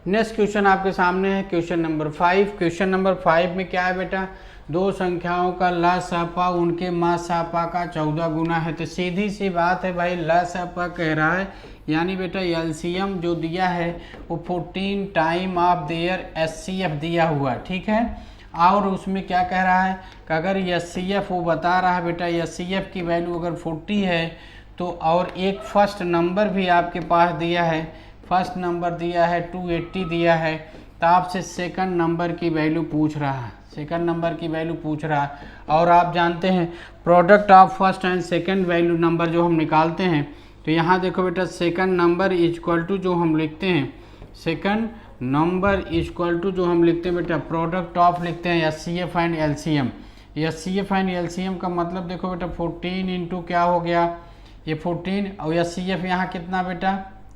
नेक्स्ट क्वेश्चन आपके सामने है क्वेश्चन नंबर 5। क्वेश्चन नंबर 5 में क्या है बेटा, दो संख्याओं का लसापा उनके मासापा का 14 गुना है। तो सीधी सी बात है भाई, लसापा कह रहा है, यानी बेटा एलसीएम जो दिया है वो 14 टाइम ऑफ देयर एचसीएफ दिया हुआ, ठीक है। और उसमें क्या कह रहा है कि अगर एचसीएफ वो बता रहा है बेटा एचसीएफ की वैल्यू अगर 40 है तो, और एक फर्स्ट नंबर भी आपके पास दिया है, फर्स्ट नंबर दिया है 280 दिया है, तो आपसे सेकंड नंबर की वैल्यू पूछ रहा है, सेकंड नंबर की वैल्यू पूछ रहा है। और आप जानते हैं product of first and second value number जो हम निकालते हैं, तो यहाँ देखो बेटा second number is equal to जो हम लिखते हैं, second number is equal to जो हम लिखते हैं बेटा प्रोडक्ट ऑफ लिखते हैं HCF and LCM. HCF and LCM का मतलब देखो बेटा 14 इंटू क्या हो गया, ये 14, और एचसीएफ यहाँ कितना बेटा,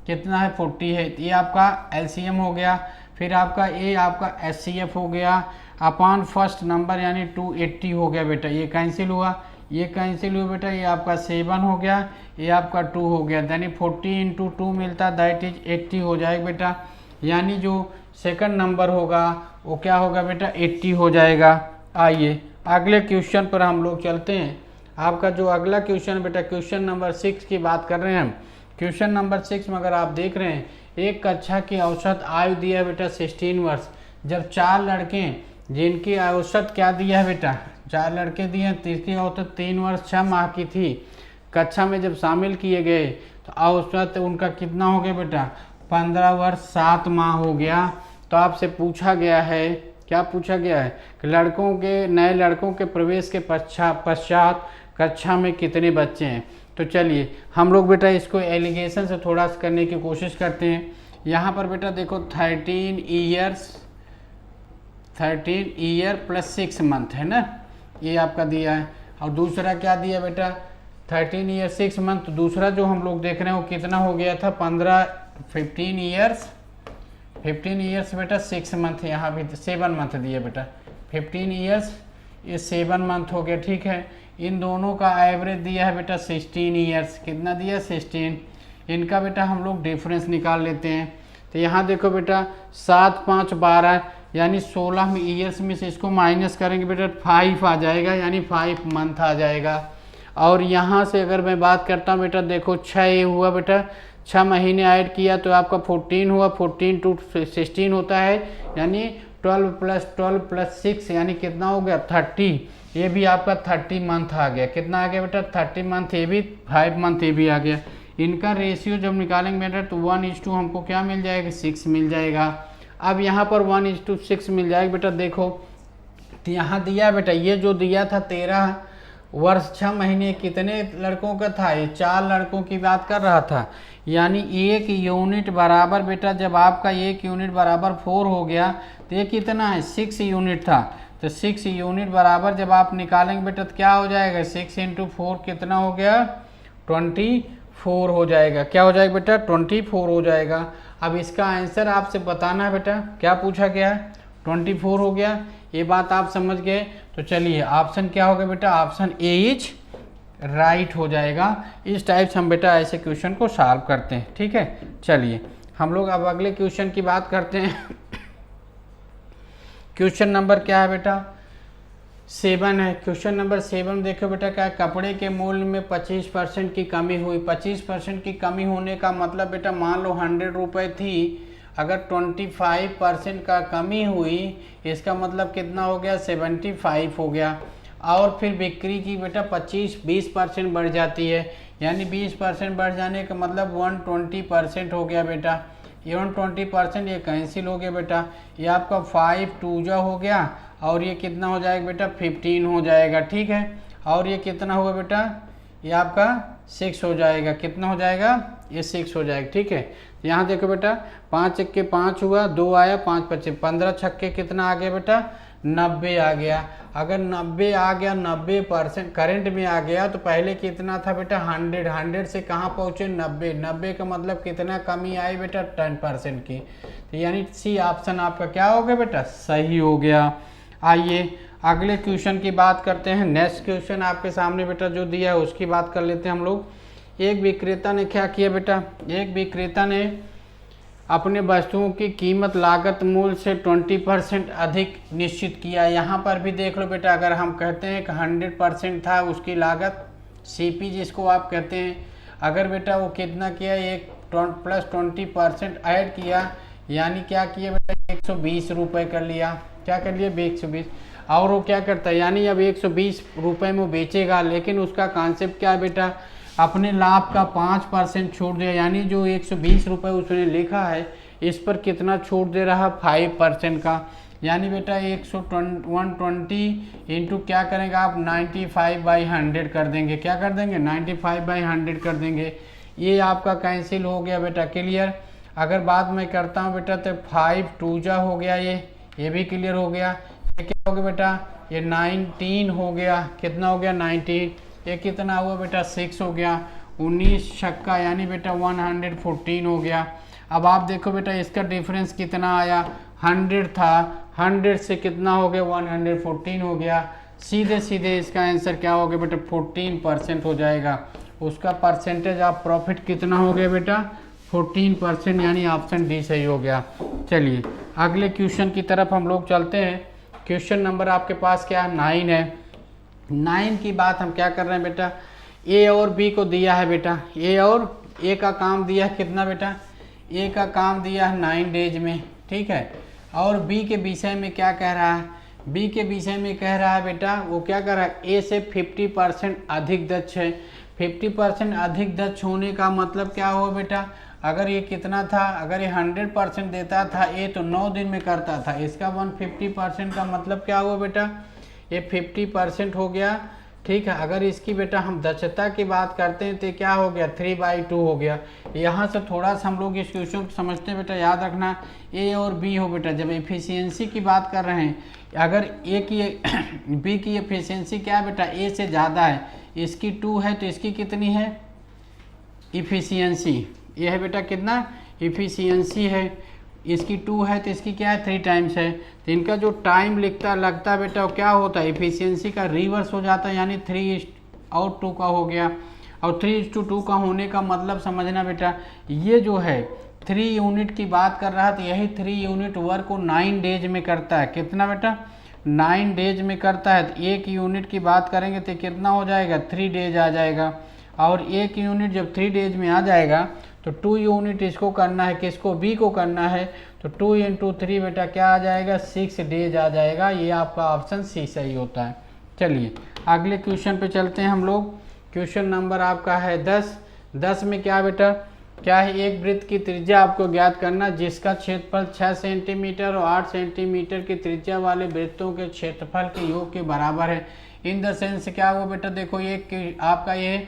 कितना है 40 है, ये आपका एलसीएम हो गया। फिर आपका ये आपका एचसीएफ हो गया अपॉन फर्स्ट नंबर यानी 280 हो गया बेटा। ये कैंसिल हुआ, ये कैंसिल हुआ बेटा, ये आपका 7 हो गया, ये आपका 2 हो गया, यानी 40 इंटू 2 मिलता दैट इज 80 हो जाएगा बेटा। यानी जो सेकंड नंबर होगा वो क्या होगा बेटा 80 हो जाएगा। आइए अगले क्वेश्चन पर हम लोग चलते हैं। आपका जो अगला क्वेश्चन बेटा क्वेश्चन नंबर 6 की बात कर रहे हैं हम। क्वेश्चन नंबर 6 में अगर आप देख रहे हैं, एक कक्षा की औसत आयु दिया है बेटा 16 वर्ष। जब 4 लड़के जिनकी औसत क्या दिया है बेटा, 4 लड़के दिए हैं, जिसकी औसत 3 वर्ष 6 माह की थी, कक्षा में जब शामिल किए गए तो औसत उनका कितना हो गया बेटा 15 वर्ष 7 माह हो गया। तो आपसे पूछा गया है, क्या पूछा गया है कि लड़कों के, नए लड़कों के प्रवेश के पश्चात कक्षा में कितने बच्चे हैं। तो चलिए हम लोग बेटा इसको एलिगेशन से थोड़ा सा करने की कोशिश करते हैं। यहाँ पर बेटा देखो 13 ईयर प्लस 6 मंथ है ना, ये आपका दिया है। और दूसरा क्या दिया बेटा 13 ईयर 6 मंथ। दूसरा जो हम लोग देख रहे हैं वो कितना हो गया था 15 ईयर्स 15 ईयर्स बेटा 6 मंथ, यहाँ भी 7 मंथ दिए बेटा, 15 ईयर्स ये 7 मंथ हो गया, ठीक है। इन दोनों का एवरेज दिया है बेटा 16 ईयर्स, कितना दिया 16। इनका बेटा हम लोग डिफरेंस निकाल लेते हैं। तो यहाँ देखो बेटा 7 5 12 यानी 16 में ईयर्स में से इसको माइनस करेंगे बेटा 5 आ जाएगा, यानी 5 मंथ आ जाएगा। और यहाँ से अगर मैं बात करता हूँ बेटा देखो 6 ये हुआ बेटा, 6 महीने ऐड किया तो आपका 14 हुआ, 14 to 16 होता है, यानी 12 + 12 + 6 यानी कितना हो गया 30। ये भी आपका 30 मंथ आ गया, कितना आ गया बेटा 30 मंथ, ये भी 5 मंथ ये भी आ गया। इनका रेशियो जब निकालेंगे बेटा तो 1:2 हमको क्या मिल जाएगा 6 मिल जाएगा। अब यहाँ पर 1:6 मिल जाएगा बेटा, देखो तो यहाँ दिया बेटा, ये जो दिया था 13 वर्ष 6 महीने कितने लड़कों का था, ये 4 लड़कों की बात कर रहा था, यानी 1 यूनिट बराबर बेटा, जब आपका 1 यूनिट बराबर 4 हो गया तो ये कितना है 6 यूनिट था। तो 6 यूनिट बराबर जब आप निकालेंगे बेटा तो क्या हो जाएगा 6 × 4 कितना हो गया 24 हो जाएगा। क्या हो जाएगा बेटा 24 हो जाएगा। अब इसका आंसर आपसे बताना है बेटा, क्या पूछा गया है 24 हो गया, ये बात आप समझ गए। तो चलिए ऑप्शन क्या होगा बेटा, ऑप्शन ए इज राइट हो जाएगा। इस टाइप से हम बेटा ऐसे क्वेश्चन को सॉल्व करते हैं, ठीक है। चलिए हम लोग अब अगले क्वेश्चन की बात करते हैं। क्वेश्चन नंबर क्या है बेटा 7 है। क्वेश्चन नंबर 7 देखो बेटा क्या है, कपड़े के मूल्य में 25% की कमी हुई। 25% की कमी होने का मतलब बेटा मान लो 100 रुपये थी, अगर 25% का कमी हुई इसका मतलब कितना हो गया 75 हो गया। और फिर बिक्री की बेटा 20% बढ़ जाती है, यानी 20% बढ़ जाने का मतलब 120% हो गया बेटा। ये 120% ये कैंसिल हो गया बेटा, ये आपका 5 2 हो गया और ये कितना हो जाएगा बेटा 15 हो जाएगा, ठीक है। और ये कितना होगा बेटा, ये आपका 6 हो जाएगा, कितना हो जाएगा ये 6 हो जाएगा, ठीक है। यहाँ देखो बेटा 5 × 5 हुआ, 2 आया, 5 × 5 15 छक्के कितना आ गया बेटा 90 आ गया। अगर 90 आ गया, 90% करंट में आ गया तो पहले कितना था बेटा 100 से कहाँ पहुँचे 90 का मतलब कितना कमी आई बेटा 10% की। तो यानी सी ऑप्शन आपका क्या हो गया बेटा सही हो गया। आइए अगले क्वेश्चन की बात करते हैं। नेक्स्ट क्वेश्चन आपके सामने बेटा जो दिया है उसकी बात कर लेते हैं हम लोग। एक विक्रेता ने क्या किया बेटा, एक विक्रेता ने अपने वस्तुओं की कीमत लागत मूल्य से 20% अधिक निश्चित किया। यहाँ पर भी देख लो बेटा, अगर हम कहते हैं कि 100% था उसकी लागत सीपी जिसको आप कहते हैं, अगर बेटा वो कितना किया एक +20% ऐड किया, यानी क्या किया बेटा 120 रुपये कर लिया। क्या कर लिया 120, और वो क्या करता है यानी अब 120 रुपये में बेचेगा, लेकिन उसका कॉन्सेप्ट क्या है बेटा अपने लाभ का 5% छोड़ दिया, यानी जो 120 रुपये उसने लिखा है इस पर कितना छोड़ दे रहा 5% का, यानी बेटा 120 इंटू क्या करेंगे आप 95/100 कर देंगे। क्या कर देंगे 95/100 कर देंगे। ये आपका कैंसिल हो गया बेटा, क्लियर। अगर बात मैं करता हूँ बेटा तो 5 2 हो गया, ये भी क्लियर हो गया। ये क्या हो गया बेटा ये 19 हो गया, कितना हो गया 19, ये कितना हुआ बेटा 6 हो गया, 19 छक्का यानी बेटा 114 हो गया। अब आप देखो बेटा इसका डिफरेंस कितना आया 100 था, 100 से कितना हो गया 114 हो गया। सीधे सीधे इसका आंसर क्या हो गया बेटा 14% हो जाएगा। उसका परसेंटेज ऑफ प्रॉफिट कितना हो गया बेटा 14%, यानी ऑप्शन डी सही हो गया। चलिए अगले क्वेश्चन की तरफ हम लोग चलते हैं। क्वेश्चन नंबर आपके पास क्या 9 है। 9 की बात हम क्या कर रहे हैं बेटा, ए और बी को दिया है बेटा, ए और ए का काम दिया है कितना बेटा, ए का काम दिया है 9 डेज में, ठीक है। और बी के विषय में क्या कह रहा है, बी के विषय में कह रहा है बेटा वो क्या कर रहा है ए से 50% अधिक दक्ष है। 50% अधिक दक्ष होने का मतलब क्या हुआ बेटा, अगर ये कितना था, अगर ये 100% देता था ए तो 9 दिन में करता था, इसका 150% का मतलब क्या हुआ बेटा ये 50% हो गया, ठीक है। अगर इसकी बेटा हम दक्षता की बात करते हैं तो क्या हो गया 3/2 हो गया। यहाँ से थोड़ा सा हम लोग इस क्वेश्चन को समझते हैं बेटा, याद रखना ए और बी हो बेटा, जब एफिशिएंसी की बात कर रहे हैं अगर ए की बी की एफिशिएंसी क्या है बेटा ए से ज़्यादा है, इसकी 2 है तो इसकी कितनी है एफिशिएंसी, ये है बेटा कितना एफिशिएंसी है इसकी 2 है तो इसकी क्या है 3 टाइम्स है। तो इनका जो टाइम लगता है बेटा वो क्या होता है, एफिशिएंसी का रिवर्स हो जाता है, यानी 3:2 का हो गया। और 3:2 का होने का मतलब समझना बेटा, ये जो है 3 यूनिट की बात कर रहा है, तो यही 3 यूनिट वर्क को 9 डेज में करता है। कितना बेटा 9 डेज में करता है। तो 1 यूनिट की बात करेंगे तो कितना हो जाएगा 3 डेज आ जाएगा। और 1 यूनिट जब 3 डेज में आ जाएगा तो 2 यूनिट इसको करना है, किसको बी को करना है, तो 2 × 3 बेटा क्या आ जाएगा 6 डेज आ जाएगा। ये आपका ऑप्शन सी सही होता है। चलिए अगले क्वेश्चन पे चलते हैं हम लोग। क्वेश्चन नंबर आपका है 10 में क्या बेटा क्या है, एक वृत्त की त्रिज्या आपको ज्ञात करना जिसका क्षेत्रफल 6 सेंटीमीटर और 8 सेंटीमीटर की त्रिज्या वाले वृत्तों के क्षेत्रफल के योग के बराबर है। इन द सेंस क्या हुआ बेटा, देखो ये आपका ये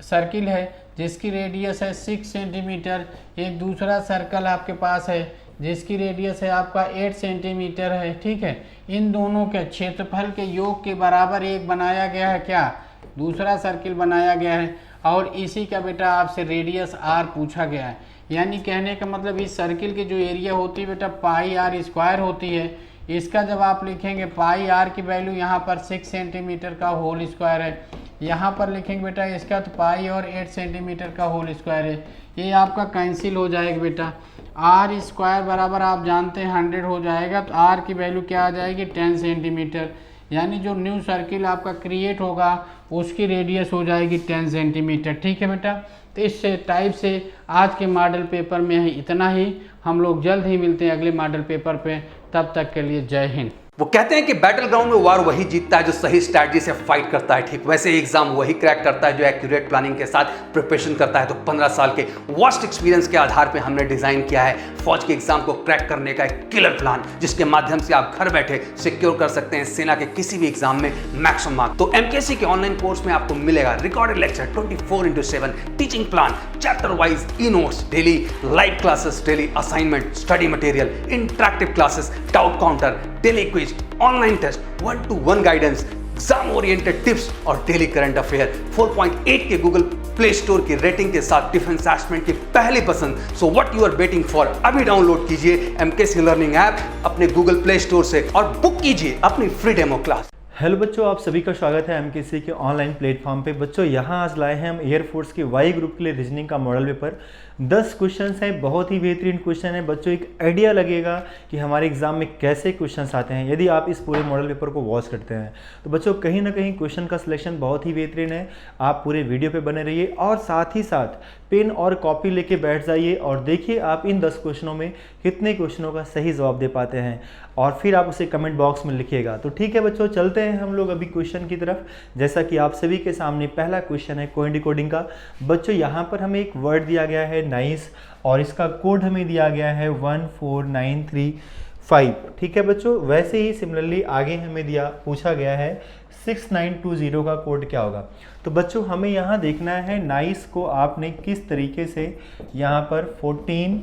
सर्किल है जिसकी रेडियस है 6 सेंटीमीटर, एक दूसरा सर्कल आपके पास है जिसकी रेडियस है आपका 8 सेंटीमीटर है। ठीक है, इन दोनों के क्षेत्रफल के योग के बराबर एक बनाया गया है, क्या दूसरा सर्किल बनाया गया है, और इसी का बेटा आपसे रेडियस r पूछा गया है। यानी कहने का मतलब इस सर्किल की जो एरिया होती है बेटा πr² होती है। इसका जब आप लिखेंगे πr की वैल्यू यहाँ पर 6 सेंटीमीटर का होल स्क्वायर है, यहाँ पर लिखेंगे बेटा इसका तो पाई और 8 सेंटीमीटर का होल स्क्वायर है। ये आपका कैंसिल हो जाएगा बेटा, r² बराबर आप जानते हैं 100 हो जाएगा, तो r की वैल्यू क्या आ जाएगी 10 सेंटीमीटर। यानी जो न्यू सर्किल आपका क्रिएट होगा उसकी रेडियस हो जाएगी 10 सेंटीमीटर। ठीक है बेटा, तो इस टाइप से आज के मॉडल पेपर में इतना ही। हम लोग जल्द ही मिलते हैं अगले मॉडल पेपर पे, तब तक के लिए जय हिंद। वो कहते हैं कि बैटल ग्राउंड में वार वही जीतता है जो सही स्ट्रैटेजी से फाइट करता है। ठीक वैसे ही एग्जाम वही क्रैक करता है जो एक्यूरेट प्लानिंग के साथ प्रिपरेशन करता है। तो 15 साल के वास्ट एक्सपीरियंस के आधार पे हमने डिजाइन किया है फौज के एग्जाम को क्रैक करने का एक किलर प्लान, जिसके माध्यम से आप घर बैठे सिक्योर कर सकते हैं सेना के किसी भी एग्जाम में मैक्सिमम मार्क्स। तो एमकेसी के ऑनलाइन कोर्स में आपको मिलेगा recorded lecture 24/7, teaching plan, chapter wise e notes, daily live classes, daily assignment, study material, interactive classes, doubt counter, daily quiz, online test, 1-to-1 guidance, exam oriented tips और daily current affair. 4.8 के Google Play Store की rating के साथ defence aspirant की पहली पसंद। So what you are waiting for, अभी download कीजिए एमकेसी लर्निंग ऐप अपने गूगल प्ले स्टोर से और बुक कीजिए अपनी फ्री डेमो क्लास। हेलो बच्चों, आप सभी का स्वागत है एमकेसी के ऑनलाइन प्लेटफॉर्म पे। बच्चों यहाँ आज लाए हैं हम एयरफोर्स के वाई ग्रुप के लिए रीजनिंग का मॉडल पेपर। 10 क्वेश्चंस हैं, बहुत ही बेहतरीन क्वेश्चन है बच्चों। एक आइडिया लगेगा कि हमारे एग्जाम में कैसे क्वेश्चंस आते हैं यदि आप इस पूरे मॉडल पेपर को वॉच करते हैं। तो बच्चों कहीं ना कहीं क्वेश्चन का सिलेक्शन बहुत ही बेहतरीन है। आप पूरे वीडियो पे बने रहिए और साथ ही साथ पेन और कॉपी लेके बैठ जाइए और देखिए आप इन 10 क्वेश्चनों में कितने क्वेश्चनों का सही जवाब दे पाते हैं, और फिर आप उसे कमेंट बॉक्स में लिखिएगा। तो ठीक है बच्चों, चलते हैं हम लोग अभी क्वेश्चन की तरफ। जैसा कि आप सभी के सामने पहला क्वेश्चन है कोइन डिकोडिंग का। बच्चों यहाँ पर हमें एक वर्ड दिया गया है नाइस, और इसका कोड हमें दिया गया है 14935। ठीक है बच्चों, वैसे ही सिमिलरली आगे हमें पूछा गया है 6920 का कोड क्या होगा। तो बच्चों हमें यहाँ देखना है नाइस को आपने किस तरीके से यहाँ पर 14,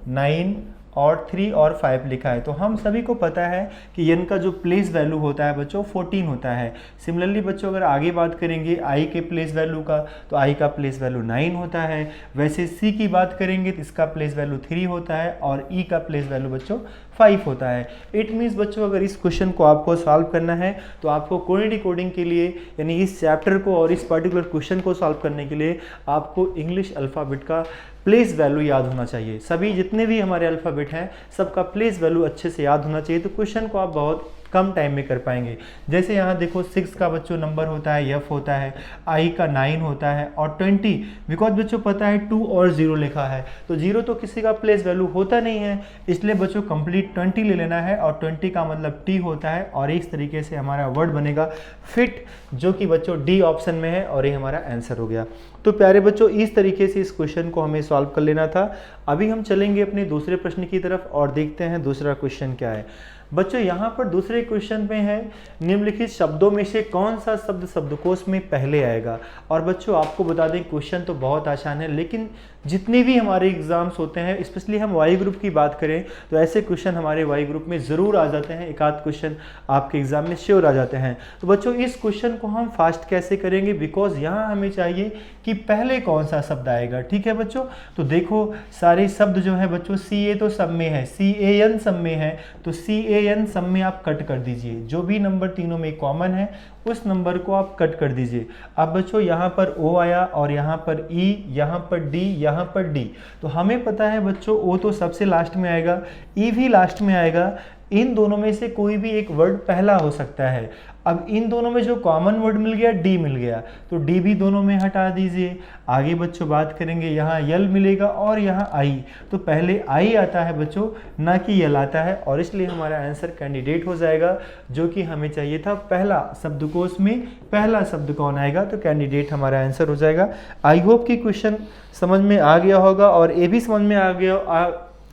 9 और 3 और 5 लिखा है। तो हम सभी को पता है कि n का जो प्लेस वैल्यू होता है बच्चों 14 होता है। सिमिलरली बच्चों अगर आगे बात करेंगे i के प्लेस वैल्यू का, तो i का प्लेस वैल्यू 9 होता है। वैसे c की बात करेंगे तो इसका प्लेस वैल्यू 3 होता है और e का प्लेस वैल्यू बच्चों 5 होता है। इट मीन्स बच्चों अगर इस क्वेश्चन को आपको सॉल्व करना है तो आपको कोइन डिकोडिंग के लिए यानी इस चैप्टर को और इस पर्टिकुलर क्वेश्चन को सॉल्व करने के लिए आपको इंग्लिश अल्फ़ाबेट का प्लेस वैल्यू याद होना चाहिए। सभी जितने भी हमारे अल्फ़ाबेट हैं सबका प्लेस वैल्यू अच्छे से याद होना चाहिए, तो क्वेश्चन को आप बहुत कम टाइम में कर पाएंगे। जैसे यहाँ देखो 6 का बच्चों नंबर होता है f होता है, i का 9 होता है और 20 बिकॉज बच्चों पता है 2 और 0 लिखा है, तो 0 तो किसी का प्लेस वैल्यू होता नहीं है, इसलिए बच्चों कंप्लीट 20 ले लेना है और 20 का मतलब t होता है। और इस तरीके से हमारा वर्ड बनेगा फिट, जो कि बच्चों डी ऑप्शन में है और ये हमारा आंसर हो गया। तो प्यारे बच्चों इस तरीके से इस क्वेश्चन को हमें सॉल्व कर लेना था। अभी हम चलेंगे अपने दूसरे प्रश्न की तरफ और देखते हैं दूसरा क्वेश्चन क्या है। बच्चों यहाँ पर दूसरे क्वेश्चन में है निम्नलिखित शब्दों में से कौन सा शब्द शब्दकोश में पहले आएगा। और बच्चों आपको बता दें क्वेश्चन तो बहुत आसान है, लेकिन जितने भी हमारे एग्जाम्स होते हैं, स्पेशली हम वाई ग्रुप की बात करें तो ऐसे क्वेश्चन हमारे वाई ग्रुप में ज़रूर आ जाते हैं, एक आध क्वेश्चन आपके एग्जाम में श्योर आ जाते हैं। तो बच्चों इस क्वेश्चन को हम फास्ट कैसे करेंगे, बिकॉज यहाँ हमें चाहिए कि पहले कौन सा शब्द आएगा। ठीक है बच्चों, तो देखो सारे शब्द जो है बच्चों CA तो सब में है, CAN सब में है, तो CAN सब में आप कट कर दीजिए, जो भी नंबर तीनों में कॉमन है उस नंबर को आप कट कर दीजिए। अब बच्चों यहाँ पर O आया और यहाँ पर E, यहाँ पर D, यहाँ पर D, तो हमें पता है बच्चों O तो सबसे लास्ट में आएगा, E भी लास्ट में आएगा। इन दोनों में से कोई भी एक वर्ड पहला हो सकता है। अब इन दोनों में जो कॉमन वर्ड मिल गया D मिल गया, तो D भी दोनों में हटा दीजिए। आगे बच्चों बात करेंगे, यहाँ यल मिलेगा और यहाँ आई, तो पहले आई आता है बच्चों, ना कि यल आता है, और इसलिए हमारा आंसर कैंडिडेट हो जाएगा, जो कि हमें चाहिए था पहला शब्दकोश में पहला शब्द कौन आएगा, तो कैंडिडेट हमारा आंसर हो जाएगा। आई होप कि क्वेश्चन समझ में आ गया होगा, और ये भी समझ में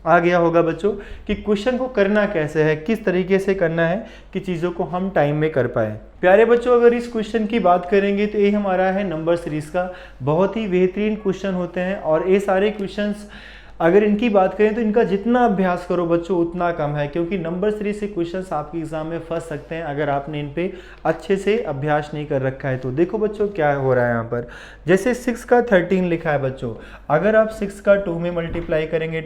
आ गया होगा बच्चों कि क्वेश्चन को करना कैसे है, किस तरीके से करना है कि चीज़ों को हम टाइम में कर पाए। प्यारे बच्चों, अगर इस क्वेश्चन की बात करेंगे तो ये हमारा है नंबर सीरीज का, बहुत ही बेहतरीन क्वेश्चन होते हैं, और ये सारे क्वेश्चंस अगर इनकी बात करें तो इनका जितना अभ्यास करो बच्चों उतना कम है, क्योंकि नंबर सीरीज से क्वेश्चंस आपके एग्जाम में फंस सकते हैं अगर आपने इन पे अच्छे से अभ्यास नहीं कर रखा है। तो देखो बच्चों क्या हो रहा है यहाँ पर, जैसे 6 का 13 लिखा है बच्चों, अगर आप 6 का 2 में मल्टीप्लाई करेंगे,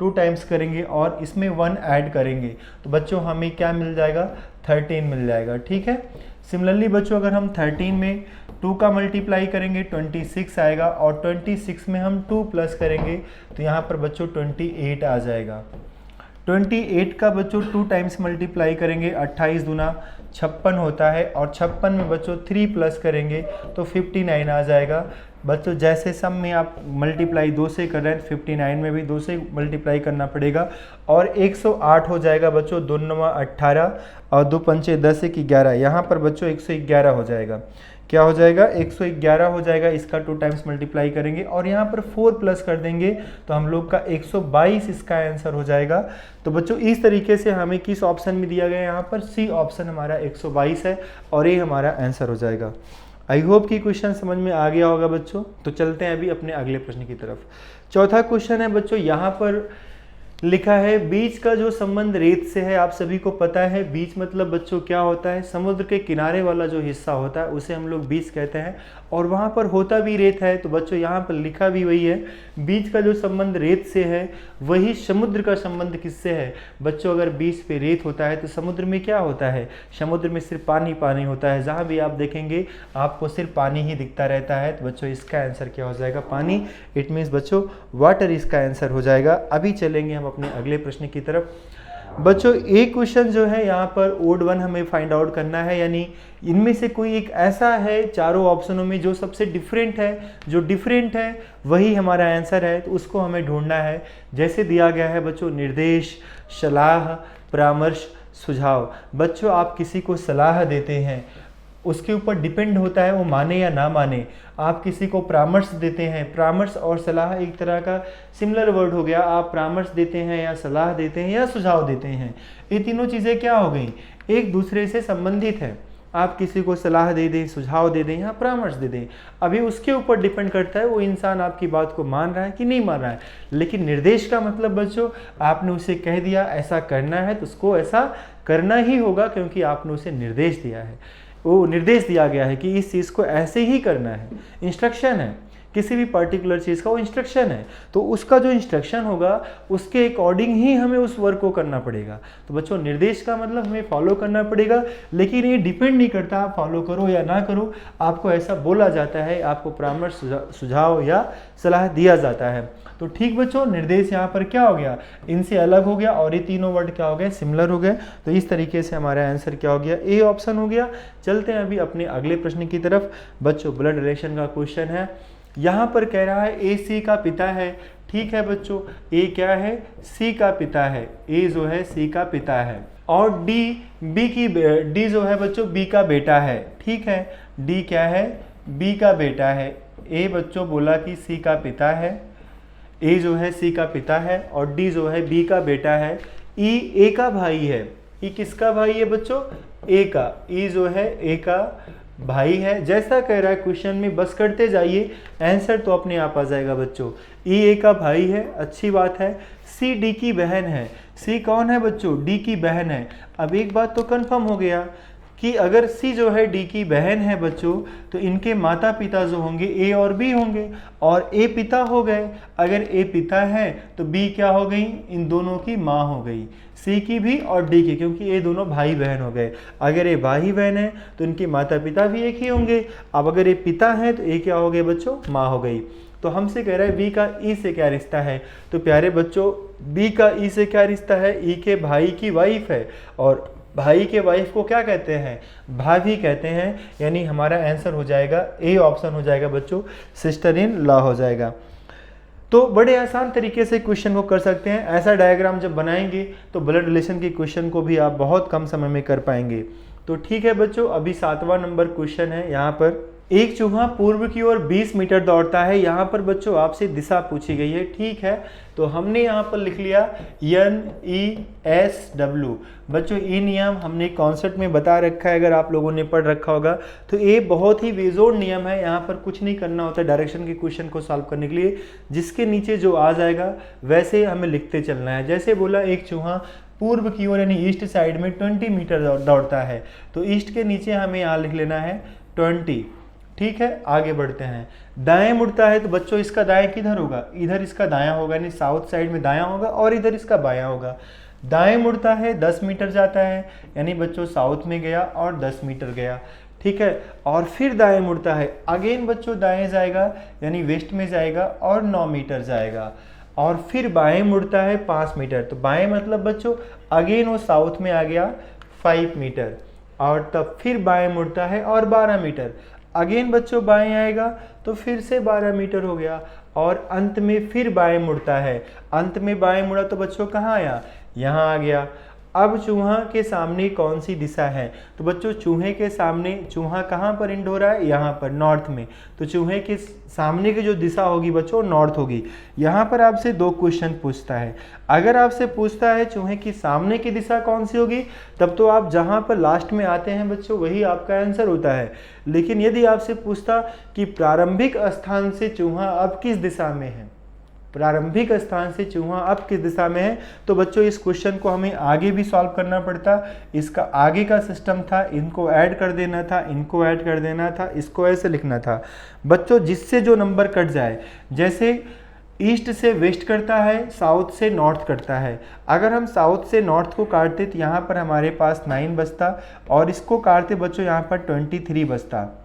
2 टाइम्स करेंगे और इसमें 1 ऐड करेंगे, तो बच्चों हमें क्या मिल जाएगा, 13 मिल जाएगा। ठीक है, सिमिलरली बच्चों अगर हम 13 में 2 का मल्टीप्लाई करेंगे 26 आएगा, और 26 में हम 2 प्लस करेंगे तो यहाँ पर बच्चों 28 आ जाएगा। 28 का बच्चों 2 टाइम्स मल्टीप्लाई करेंगे, 28 दूना 56 होता है, और 56 में बच्चों 3 प्लस करेंगे तो 59 आ जाएगा। बच्चों जैसे सम में आप मल्टीप्लाई 2 से कर रहे हैं, 59 में भी 2 से मल्टीप्लाई करना पड़ेगा, और 108 हो जाएगा बच्चों, 2 9 18 और 2 पंचे 10 1 11, यहाँ पर बच्चों 111 हो जाएगा। क्या हो जाएगा, 111 हो जाएगा, इसका 2 टाइम्स मल्टीप्लाई करेंगे और यहाँ पर 4 प्लस कर देंगे तो हम लोग का 122 इसका आंसर हो जाएगा। तो बच्चों इस तरीके से हमें किस ऑप्शन में दिया गया है, यहाँ पर सी ऑप्शन हमारा 122 है और ये हमारा आंसर हो जाएगा। आई होप कि क्वेश्चन समझ में आ गया होगा बच्चों। तो चलते हैं अभी अपने अगले प्रश्न की तरफ। चौथा क्वेश्चन है बच्चों, यहाँ पर लिखा है बीच का जो संबंध रेत से है। आप सभी को पता है बीच मतलब बच्चों क्या होता है, समुद्र के किनारे वाला जो हिस्सा होता है उसे हम लोग बीच कहते हैं, और वहाँ पर होता भी रेत है। तो बच्चों यहाँ पर लिखा भी वही है, बीच का जो संबंध रेत से है वही समुद्र का संबंध किससे है। बच्चों अगर बीच पे रेत होता है तो समुद्र में क्या होता है, समुद्र में सिर्फ पानी पानी होता है, जहाँ भी आप देखेंगे आपको सिर्फ पानी ही दिखता रहता है। तो बच्चों इसका आंसर क्या हो जाएगा, पानी। इट मीन्स बच्चों वाटर इसका आंसर हो जाएगा। अभी चलेंगे हम अपने अगले प्रश्न की तरफ। बच्चों एक क्वेश्चन जो है यहाँ पर ओड 1 हमें फाइंड आउट करना है, यानी इनमें से कोई एक ऐसा है चारों ऑप्शनों में जो सबसे डिफरेंट है, जो डिफरेंट है वही हमारा आंसर है, तो उसको हमें ढूंढना है। जैसे दिया गया है बच्चों, निर्देश, सलाह, परामर्श, सुझाव। बच्चों आप किसी को सलाह देते हैं, उसके ऊपर डिपेंड होता है वो माने या ना माने। आप किसी को परामर्श देते हैं, परामर्श और सलाह एक तरह का सिमिलर वर्ड हो गया। आप परामर्श देते हैं या सलाह देते हैं या सुझाव देते हैं, ये तीनों चीज़ें क्या हो गई, एक दूसरे से संबंधित है। आप किसी को सलाह दे दें, सुझाव दे दें या परामर्श दे दें, अभी उसके ऊपर डिपेंड करता है वो इंसान आपकी बात को मान रहा है कि नहीं मान रहा है। लेकिन निर्देश का मतलब बच्चों आपने उसे कह दिया ऐसा करना है तो उसको ऐसा करना ही होगा, क्योंकि आपने उसे निर्देश दिया है, वो निर्देश दिया गया है कि इस चीज़ को ऐसे ही करना है। इंस्ट्रक्शन है किसी भी पर्टिकुलर चीज़ का, वो इंस्ट्रक्शन है, तो उसका जो इंस्ट्रक्शन होगा उसके अकॉर्डिंग ही हमें उस वर्क को करना पड़ेगा। तो बच्चों निर्देश का मतलब हमें फॉलो करना पड़ेगा, लेकिन ये डिपेंड नहीं करता आप फॉलो करो या ना करो, आपको ऐसा बोला जाता है, आपको परामर्श, सुझाव या सलाह दिया जाता है। तो ठीक बच्चों, निर्देश यहाँ पर क्या हो गया, इनसे अलग हो गया, और ये तीनों वर्ड क्या हो गए, सिमिलर हो गए। तो इस तरीके से हमारा आंसर क्या हो गया, ए ऑप्शन हो गया। चलते हैं अभी अपने अगले प्रश्न की तरफ। बच्चों ब्लड रिलेशन का क्वेश्चन है, यहाँ पर कह रहा है ए सी का पिता है। ठीक है बच्चों, ए क्या है, सी का पिता है, ए जो है सी का पिता है, और डी जो है बच्चों बी का बेटा है। ठीक है, डी क्या है, बी का बेटा है। ए बच्चों बोला कि सी का पिता है, ए जो है सी का पिता है, और डी जो है बी का बेटा है। ई ए का भाई है, ई किसका भाई है बच्चों? ए का। ई जो है ए का भाई है। जैसा कह रहा है क्वेश्चन में बस करते जाइए, आंसर तो अपने आप आ जाएगा बच्चों। ई ए का भाई है, अच्छी बात है। सी डी की बहन है। सी कौन है बच्चों? डी की बहन है। अब एक बात तो कंफर्म हो गया कि अगर सी जो है डी की बहन है बच्चों, तो इनके माता पिता जो होंगे ए और बी होंगे, और ए पिता हो गए। अगर ए पिता है तो बी क्या हो गई? इन दोनों की माँ हो गई, सी की भी और डी की, क्योंकि ये दोनों भाई बहन हो गए। अगर ये भाई बहन है तो इनके माता पिता भी एक ही होंगे। अब अगर ये पिता है तो ये क्या हो गए बच्चों? माँ हो गई। तो हमसे कह रहा है बी का ई से क्या रिश्ता है? तो प्यारे बच्चों, बी का ई से क्या रिश्ता है? ई के भाई की वाइफ है, और भाई के वाइफ को क्या कहते हैं? भाभी कहते हैं। यानी हमारा आंसर हो जाएगा ए ऑप्शन हो जाएगा बच्चों, सिस्टर इन लॉ हो जाएगा। तो बड़े आसान तरीके से क्वेश्चन को कर सकते हैं। ऐसा डायग्राम जब बनाएंगे तो ब्लड रिलेशन के क्वेश्चन को भी आप बहुत कम समय में कर पाएंगे। तो ठीक है बच्चों, अभी 7वां नंबर क्वेश्चन है। यहाँ पर एक चूहा पूर्व की ओर 20 मीटर दौड़ता है। यहाँ पर बच्चों आपसे दिशा पूछी गई है, ठीक है। तो हमने यहाँ पर लिख लिया NESW। बच्चों ये नियम हमने कॉन्सेप्ट में बता रखा है, अगर आप लोगों ने पढ़ रखा होगा तो ये बहुत ही बेजोड़ नियम है। यहाँ पर कुछ नहीं करना होता डायरेक्शन के क्वेश्चन को सॉल्व करने के लिए, जिसके नीचे जो आ जाएगा वैसे हमें लिखते चलना है। जैसे बोला एक चूहा पूर्व की ओर यानी ईस्ट साइड में 20 मीटर दौड़ता है, तो ईस्ट के नीचे हमें यहाँ लिख लेना है 20। ठीक है, आगे बढ़ते हैं। दाएं मुड़ता है तो बच्चों इसका दाएं किधर होगा? इधर इसका दायां होगा, यानी साउथ साइड में दायां होगा, और इधर इसका बायां होगा। दाएं मुड़ता है 10 मीटर जाता है, यानी बच्चों साउथ में गया और 10 मीटर गया। ठीक है, और फिर दाएं मुड़ता है, अगेन बच्चों दाएं जाएगा यानी वेस्ट में जाएगा और 9 मीटर जाएगा। और फिर बाएं मुड़ता है 5 मीटर, तो बाएं मतलब बच्चों अगेन वो साउथ में आ गया 5 मीटर, और तब फिर बाएं मुड़ता है और 12 मीटर। अगेन बच्चों बाएं आएगा तो फिर से 12 मीटर हो गया, और अंत में फिर बाएं मुड़ता है। अंत में बाएं मुड़ा तो बच्चों कहाँ आया? यहाँ आ गया। अब चूहा के सामने कौन सी दिशा है? तो बच्चों चूहे के सामने, चूहा कहाँ पर एंड हो रहा है? यहाँ पर नॉर्थ में। तो चूहे के सामने की जो दिशा होगी बच्चों नॉर्थ होगी। यहाँ पर आपसे 2 क्वेश्चन पूछता है। अगर आपसे पूछता है चूहे की सामने की दिशा कौन सी होगी, तब तो आप जहाँ पर लास्ट में आते हैं बच्चों वही आपका आंसर होता है। लेकिन यदि आपसे पूछता कि प्रारंभिक स्थान से चूहा अब किस दिशा में है, प्रारंभिक स्थान से चूहा अब किस दिशा में है, तो बच्चों इस क्वेश्चन को हमें आगे भी सॉल्व करना पड़ता। इसका आगे का सिस्टम था, इनको ऐड कर देना था, इनको ऐड कर देना था, इसको ऐसे लिखना था बच्चों, जिससे जो नंबर कट जाए। जैसे ईस्ट से वेस्ट करता है, साउथ से नॉर्थ करता है। अगर हम साउथ से नॉर्थ को काटते तो यहाँ पर हमारे पास 9 बचता, और इसको काटते बच्चों यहाँ पर 23 बचता।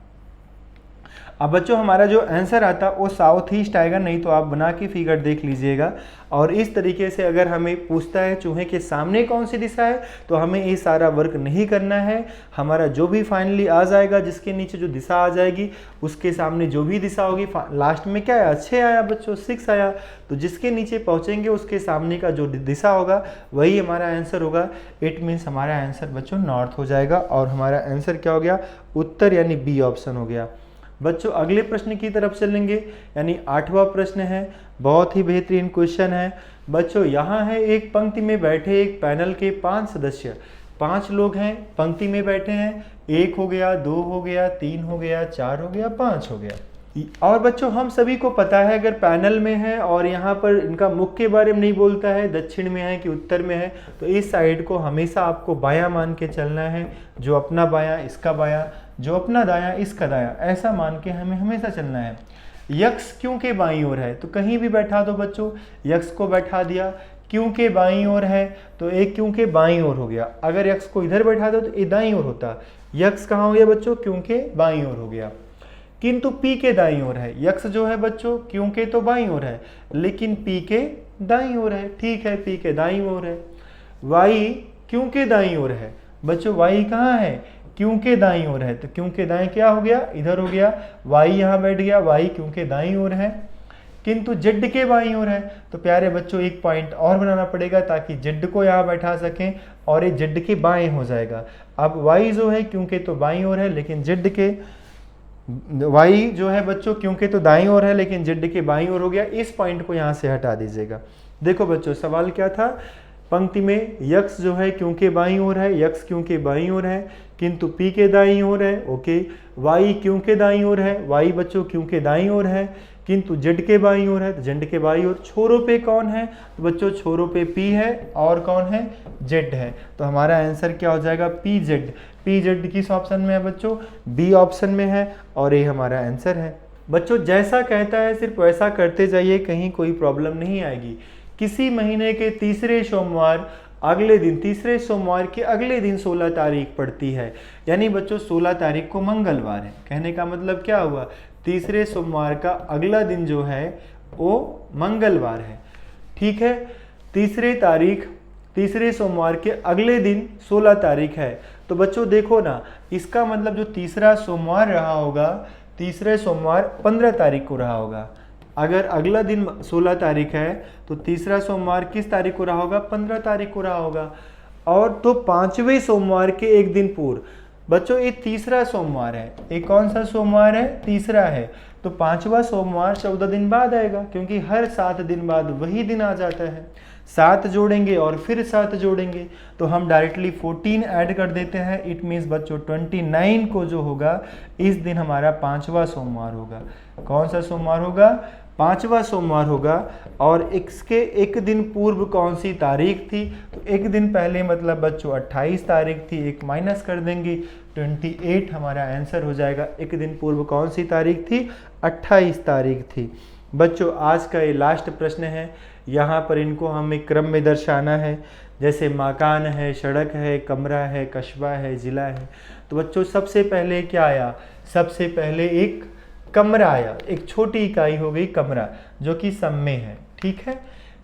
अब बच्चों हमारा जो आंसर आता वो साउथ ईस्ट आएगा, नहीं तो आप बना के फिगर देख लीजिएगा। और इस तरीके से अगर हमें पूछता है चूहे के सामने कौन सी दिशा है, तो हमें ये सारा वर्क नहीं करना है। हमारा जो भी फाइनली आ जाएगा, जिसके नीचे जो दिशा आ जाएगी उसके सामने जो भी दिशा होगी, लास्ट में क्या आया? 6 आया बच्चों, 6 आया। तो जिसके नीचे पहुँचेंगे उसके सामने का जो दिशा होगा वही हमारा आंसर होगा। इट मीन्स हमारा आंसर बच्चों नॉर्थ हो जाएगा, और हमारा आंसर क्या हो गया? उत्तर, यानी बी ऑप्शन हो गया। बच्चों अगले प्रश्न की तरफ चलेंगे, यानी 8वां प्रश्न है। बहुत ही बेहतरीन क्वेश्चन है बच्चों। यहाँ है एक पंक्ति में बैठे एक पैनल के 5 सदस्य, 5 लोग हैं, पंक्ति में बैठे हैं। 1 हो गया, 2 हो गया, 3 हो गया, 4 हो गया, 5 हो गया। और बच्चों हम सभी को पता है अगर पैनल में है और यहाँ पर इनका मुख के बारे में नहीं बोलता है, दक्षिण में है कि उत्तर में है, तो इस साइड को हमेशा आपको बायां मान के चलना है। जो अपना बायां इसका बायां, जो अपना दायां इसका दायां, ऐसा मान के हमें हमेशा चलना है। यक्स क्यों के बाईं ओर है, तो कहीं भी बैठा दो बच्चों, यक्स को बैठा दिया। क्यों के बाईं ओर है तो एक क्यों के बाईं ओर हो गया। अगर यक्स को इधर बैठा दो तो ये दाईं ओर होता। यक्स कहाँ हो गया बच्चों? क्यों के बाईं ओर हो गया। किंतु पी के दाईं ओर है। यक्स जो है बच्चों क्यों के तो बाईं ओर है, लेकिन पी के दाईं ओर है। ठीक है, पी के दाईं ओर है। वाई क्यों के दाईं ओर है बच्चों, वाई कहाँ है? क्यों के दाईं ओर है, तो क्यों के दाएं क्या हो गया? इधर हो गया। वाई यहाँ बैठ गया, वाई क्यों के दाईं ओर है। किंतु जेड के बाईं ओर है, तो प्यारे बच्चों एक पॉइंट और बनाना पड़ेगा ताकि जेड को यहाँ बैठा सकें, और ये जेड के बाएं हो जाएगा। अब वाई जो है क्योंकि तो बाईं ओर है, लेकिन जेड के वाई जो है बच्चों क्योंकि तो दाईं ओर है लेकिन जेड के बाईं ओर हो गया। इस पॉइंट को यहाँ से हटा दीजिएगा। देखो बच्चों सवाल क्या था पंक्ति में यक्स जो है क्यों के बाईं ओर है, यक्स क्यों के बाईं ओर है, किंतु पी के दाईं ओर है। ओके, वाई क्यों के दाईं ओर है, वाई बच्चों क्यों के दाईं ओर है, किंतु जेड के बाईं ओर है, तो जेड के बाईं ओर। छोरों पे कौन है, तो बच्चों छोरों पे पी है और कौन है, जेड है। तो हमारा आंसर क्या हो जाएगा, पी जेड। पी जेड किस ऑप्शन में है बच्चों, बी ऑप्शन में है, और ये हमारा आंसर है। बच्चों जैसा कहता है सिर्फ वैसा करते जाइए, कहीं कोई प्रॉब्लम नहीं आएगी। किसी महीने के तीसरे सोमवार अगले दिन, तीसरे सोमवार के अगले दिन 16 तारीख पड़ती है, यानी बच्चों 16 तारीख को मंगलवार है। कहने का मतलब क्या हुआ, तीसरे सोमवार का अगला दिन जो है वो मंगलवार है। ठीक है, तीसरे सोमवार के अगले दिन 16 तारीख है। तो बच्चों देखो ना, इसका मतलब जो तीसरा सोमवार रहा होगा, तीसरे सोमवार 15 तारीख को रहा होगा। अगर अगला दिन 16 तारीख है तो तीसरा सोमवार किस तारीख को रहा होगा, 15 तारीख को रहा होगा। और तो 5वें सोमवार के एक दिन पूर्व। बच्चों ये तीसरा सोमवार है, ये कौन सा सोमवार है, तीसरा है। तो 5वां सोमवार 14 दिन बाद आएगा, क्योंकि हर 7 दिन बाद वही दिन आ जाता है। 7 जोड़ेंगे और फिर 7 जोड़ेंगे, तो हम डायरेक्टली 14 ऐड कर देते हैं। इट मीन्स बच्चों 29 को जो होगा इस दिन हमारा 5वां सोमवार होगा। कौन सा सोमवार होगा, 5वां सोमवार होगा। और इसके एक दिन पूर्व कौन सी तारीख थी, तो एक दिन पहले मतलब बच्चों 28 तारीख थी, एक माइनस कर देंगे, 28 हमारा आंसर हो जाएगा। एक दिन पूर्व कौन सी तारीख थी, 28 तारीख थी। बच्चों आज का ये लास्ट प्रश्न है, यहाँ पर इनको हमें क्रम में दर्शाना है। जैसे मकान है, सड़क है, कमरा है, कस्बा है, ज़िला है। तो बच्चों सबसे पहले क्या आया, सबसे पहले एक कमरा आया, एक छोटी इकाई हो गई कमरा, जो कि सम में है। ठीक है,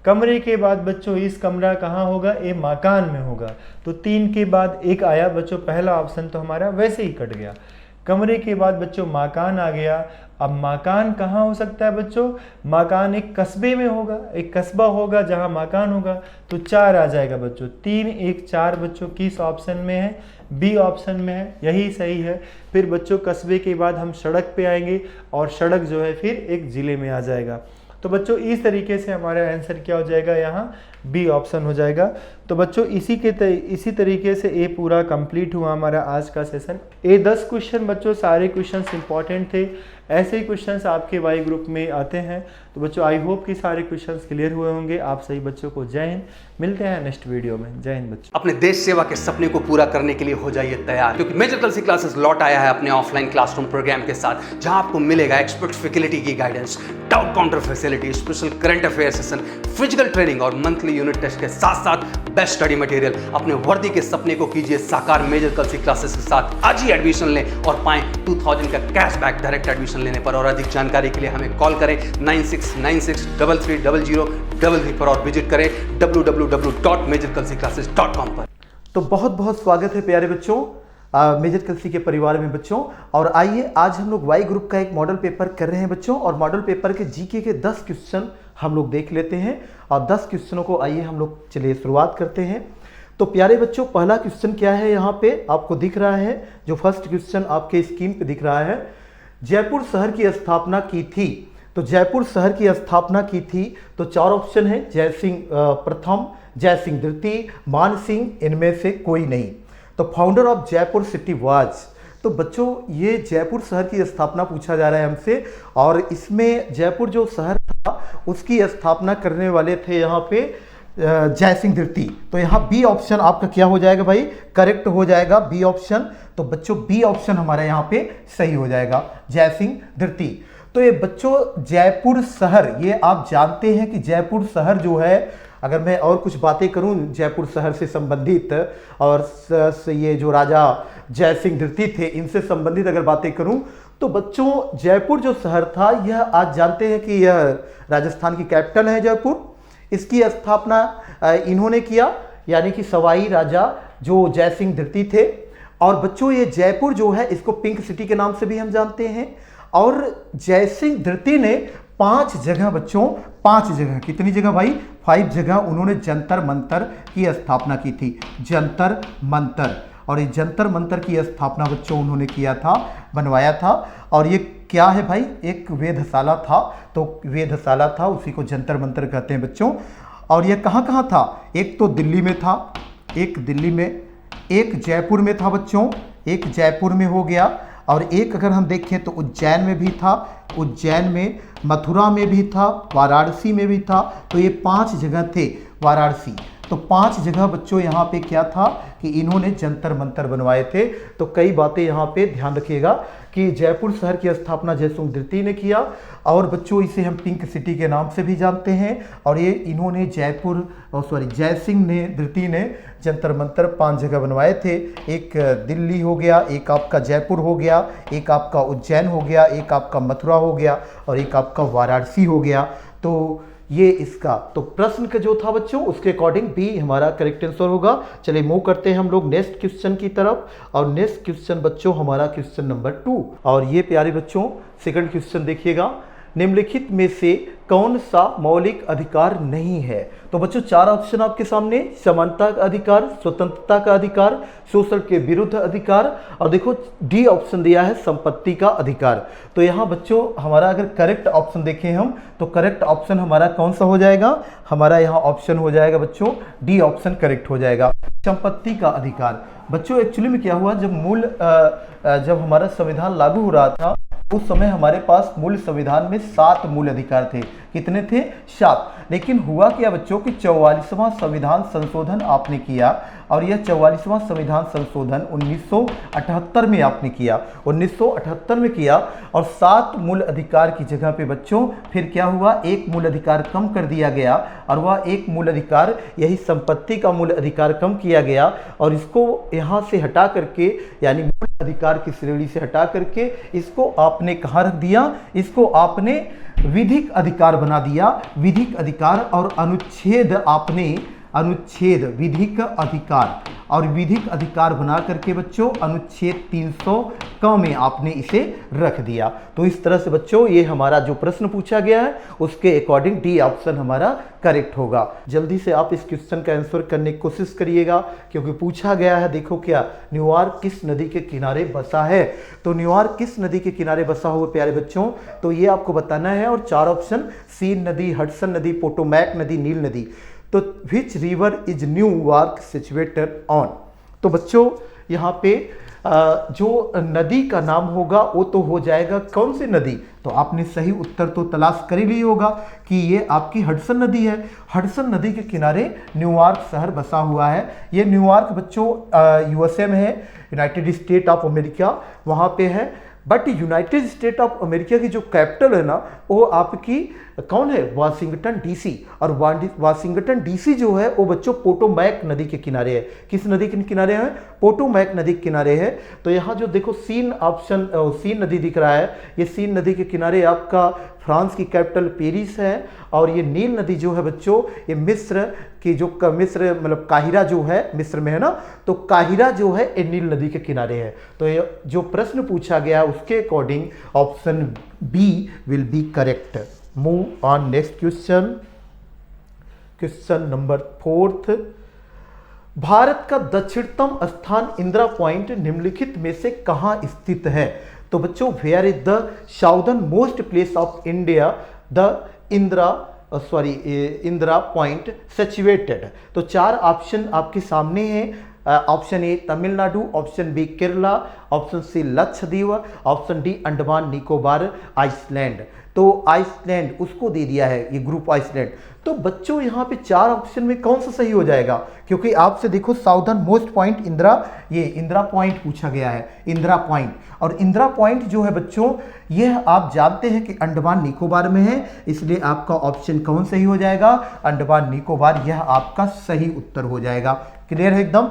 कमरे के बाद बच्चों इस कमरा कहाँ होगा, ये मकान में होगा। तो 3 के बाद एक आया बच्चों, पहला ऑप्शन तो हमारा वैसे ही कट गया। कमरे के बाद बच्चों मकान आ गया। अब मकान कहाँ हो सकता है बच्चों, मकान एक कस्बे में होगा, एक कस्बा होगा जहाँ मकान होगा। तो 4 आ जाएगा बच्चों, 3 1 4 बच्चों किस ऑप्शन में है, बी ऑप्शन में है, यही सही है। फिर बच्चों कस्बे के बाद हम सड़क पे आएंगे और सड़क जो है फिर एक ज़िले में आ जाएगा। तो बच्चों इस तरीके से हमारा आंसर क्या हो जाएगा, यहाँ बी ऑप्शन हो जाएगा। तो बच्चों इसी तरीके से ये पूरा कंप्लीट हुआ हमारा आज का सेशन। ये 10 क्वेश्चन बच्चों सारे क्वेश्चंस इंपॉर्टेंट थे, ऐसे ही क्वेश्चंस आपके वाई ग्रुप में आते हैं। तो बच्चों आई होप कि सारे क्वेश्चंस क्लियर हुए होंगे। आप सभी बच्चों को जय हिंद, मिलते हैं नेक्स्ट वीडियो में। जय हिंद बच्चों। अपने देश सेवा के सपने को पूरा करने के लिए हो जाइए तैयार, क्योंकि मेजर कलसी क्लासेस लौट आया है अपने ऑफलाइन क्लासरूम प्रोग्राम के साथ, जहां आपको मिलेगा एक्सपर्ट फैकल्टी की guidance, doubt counter facility, special current affair session, physical training और मंथली यूनिट टेस्ट के साथ साथ बेस्ट स्टडी मटेरियल। अपने वर्दी के सपने को कीजिए साकार मेजर कलसी क्लासेस के साथ। आज ही एडमिशन लें और पाएं 2000 का कैशबैक डायरेक्ट एडमिशन लेने पर। और अधिक जानकारी के लिए हमें कॉल करें 9696333333 पर और विजिट करें www.majorkalsiclasses.com पर। तो बहुत बहुत स्वागत है प्यारे बच्चों मेजर कलसी के परिवार में बच्चों। और आइए आज हम लोग वाई ग्रुप का एक मॉडल पेपर कर रहे हैं बच्चों, और मॉडल पेपर के जीके के 10 क्वेश्चन हम लोग देख लेते हैं। और 10 क्वेश्चनों को आइए हम लोग चलिए शुरुआत करते हैं। तो प्यारे बच्चों पहला क्वेश्चन क्या है, यहाँ पे आपको दिख रहा है, जो फर्स्ट क्वेश्चन आपके स्क्रीन पे दिख रहा है, जयपुर शहर की स्थापना की थी। तो जयपुर शहर की स्थापना की थी, तो 4 ऑप्शन है, जय सिंह प्रथम, जय सिंह द्वितीय, मान सिंह, इनमें से कोई नहीं। तो founder of Jaipur city was. तो बच्चों ये जयपुर शहर की स्थापना पूछा जा रहा है हमसे, और इसमें जयपुर जो शहर था उसकी स्थापना करने वाले थे यहाँ पे जय सिंह द्वितीय। तो यहाँ बी ऑप्शन आपका क्या हो जाएगा भाई, करेक्ट हो जाएगा बी ऑप्शन। तो बच्चों बी ऑप्शन हमारा यहाँ पे सही हो जाएगा, जय सिंह द्वितीय। तो ये बच्चों जयपुर शहर, ये आप जानते हैं कि जयपुर शहर जो है, अगर मैं और कुछ बातें करूं जयपुर शहर से संबंधित, और ये जो राजा जय सिंह द्वितीय थे इनसे संबंधित अगर बातें करूं, तो बच्चों जयपुर जो शहर था यह आज जानते हैं कि यह राजस्थान की कैपिटल है जयपुर। इसकी स्थापना इन्होंने किया, यानी कि सवाई राजा जो जय सिंह द्वितीय थे। और बच्चों ये जयपुर जो है इसको पिंक सिटी के नाम से भी हम जानते हैं। और जय सिंह द्वितीय ने 5 जगह बच्चों, 5 जगह, कितनी जगह भाई, 5 जगह उन्होंने जंतर मंतर की स्थापना की थी, जंतर मंतर। और ये जंतर मंतर की स्थापना बच्चों उन्होंने किया था, बनवाया था। और ये क्या है भाई, एक वेधशाला था, तो वेधशाला था, उसी को जंतर मंतर कहते हैं बच्चों। और यह कहाँ कहाँ था, एक तो दिल्ली में था, एक दिल्ली में, एक जयपुर में था बच्चों, एक जयपुर में हो गया, और एक अगर हम देखें तो उज्जैन में भी था, उज्जैन में, मथुरा में भी था, वाराणसी में भी था। तो ये 5 जगह थे वाराणसी। तो 5 जगह बच्चों यहाँ पे क्या था कि इन्होंने जंतर मंतर बनवाए थे। तो कई बातें यहाँ पे ध्यान रखिएगा कि जयपुर शहर की स्थापना जयसिंह द्वितीय ने किया, और बच्चों इसे हम पिंक सिटी के नाम से भी जानते हैं। और ये इन्होंने जयसिंह ने द्वितीय ने जंतर मंतर 5 जगह बनवाए थे। एक दिल्ली हो गया, एक आपका जयपुर हो गया, एक आपका उज्जैन हो गया, एक आपका मथुरा हो गया, और एक आपका वाराणसी हो गया। तो ये इसका तो प्रश्न का जो था बच्चों उसके अकॉर्डिंग बी हमारा करेक्ट आंसर होगा। चलिए मूव करते हैं हम लोग नेक्स्ट क्वेश्चन की तरफ, और नेक्स्ट क्वेश्चन बच्चों हमारा क्वेश्चन नंबर 2। और ये प्यारे बच्चों सेकंड क्वेश्चन देखिएगा, निम्नलिखित में से कौन सा मौलिक अधिकार नहीं है। तो बच्चों 4 ऑप्शन आपके सामने, समानता का अधिकार, स्वतंत्रता का अधिकार, शोषण के विरुद्ध अधिकार, और देखो डी ऑप्शन दिया है संपत्ति का अधिकार। तो यहाँ बच्चों हमारा अगर करेक्ट ऑप्शन देखें हम तो करेक्ट ऑप्शन हमारा कौन सा हो जाएगा, हमारा यहाँ ऑप्शन हो जाएगा बच्चों डी ऑप्शन करेक्ट हो जाएगा, संपत्ति का अधिकार। बच्चों एक्चुअली में क्या हुआ, जब हमारा संविधान लागू हो रहा था उस समय हमारे पास मूल संविधान में 7 मूल अधिकार थे। कितने थे? 7। लेकिन हुआ क्या बच्चों कि 44वां संविधान संशोधन आपने किया, और यह 44वां संविधान संशोधन 1978 में आपने किया, 1978 में किया, और 7 मूल अधिकार की जगह पे बच्चों फिर क्या हुआ, एक मूल अधिकार कम कर दिया गया, और वह एक मूल अधिकार यही संपत्ति का मूल अधिकार कम किया गया, और इसको यहाँ से हटा करके यानी मूल अधिकार की श्रेणी से हटा करके इसको आपने कहाँ रख दिया, इसको आपने विधिक अधिकार बना दिया, विधिक अधिकार, और अनुच्छेद विधिक अधिकार, और विधिक अधिकार बना करके बच्चों अनुच्छेद 300 क में आपने इसे रख दिया। तो इस तरह से बच्चों ये हमारा जो प्रश्न पूछा गया है उसके अकॉर्डिंग डी ऑप्शन हमारा करेक्ट होगा। जल्दी से आप इस क्वेश्चन का आंसर करने की कोशिश करिएगा, क्योंकि पूछा गया है, देखो क्या, न्यूयॉर्क किस नदी के किनारे बसा है। तो न्यूयॉर्क किस नदी के किनारे बसा हुआ प्यारे बच्चों, तो ये आपको बताना है, और 4 ऑप्शन सीन नदी, हडसन नदी, पोटोमैक नदी, नील नदी। तो which river is New York situated on. तो बच्चों यहाँ पे जो नदी का नाम होगा वो तो हो जाएगा कौन सी नदी, तो आपने सही उत्तर तो तलाश कर ही ली होगा कि ये आपकी हडसन नदी है। हडसन नदी के किनारे न्यूयॉर्क शहर बसा हुआ है। ये न्यूयॉर्क बच्चों यूएसए में है, यूनाइटेड स्टेट ऑफ अमेरिका वहाँ पे है। But United state of America की जो कैपिटल है ना वो आपकी कौन है, वाशिंगटन डीसी। और वाशिंगटन डीसी जो है वो बच्चों पोटोमैक नदी के किनारे है। किस नदी के किनारे है? पोटोमैक नदी के किनारे है। तो यहाँ जो देखो सीन नदी दिख रहा है, ये सीन नदी के किनारे आपका फ्रांस की कैपिटल पेरिस है। और ये नील नदी जो है बच्चों ये मिस्र की जो मिस्र मतलब काहिरा जो है मिस्र में है ना, तो काहिरा जो है ये नील नदी के किनारे है। तो ये जो प्रश्न पूछा गया उसके according option B will be correct. Move on next question, question number 4। Bharat का दक्षिणतम स्थान इंदिरा पॉइंट निम्नलिखित में से कहाँ स्थित है? तो बच्चों where is the southernmost place of India the Indira point situated. तो 4 ऑप्शन आपके सामने हैं। Option A Tamil Nadu, option B Kerala, option C Lakshadweep, option D Andaman Nicobar island. तो आइसलैंड उसको दे दिया है ये ग्रुप आइसलैंड। तो बच्चों यहाँ पे 4 ऑप्शन में कौन सा सही हो जाएगा? क्योंकि आपसे देखो southern most point Indira point पूछा गया है, इंदिरा पॉइंट। और इंदिरा पॉइंट जो है बच्चों यह आप जानते हैं कि अंडमान निकोबार में है, इसलिए आपका ऑप्शन कौन सही हो जाएगा? अंडमान निकोबार, यह आपका सही उत्तर हो जाएगा। क्लियर है एकदम?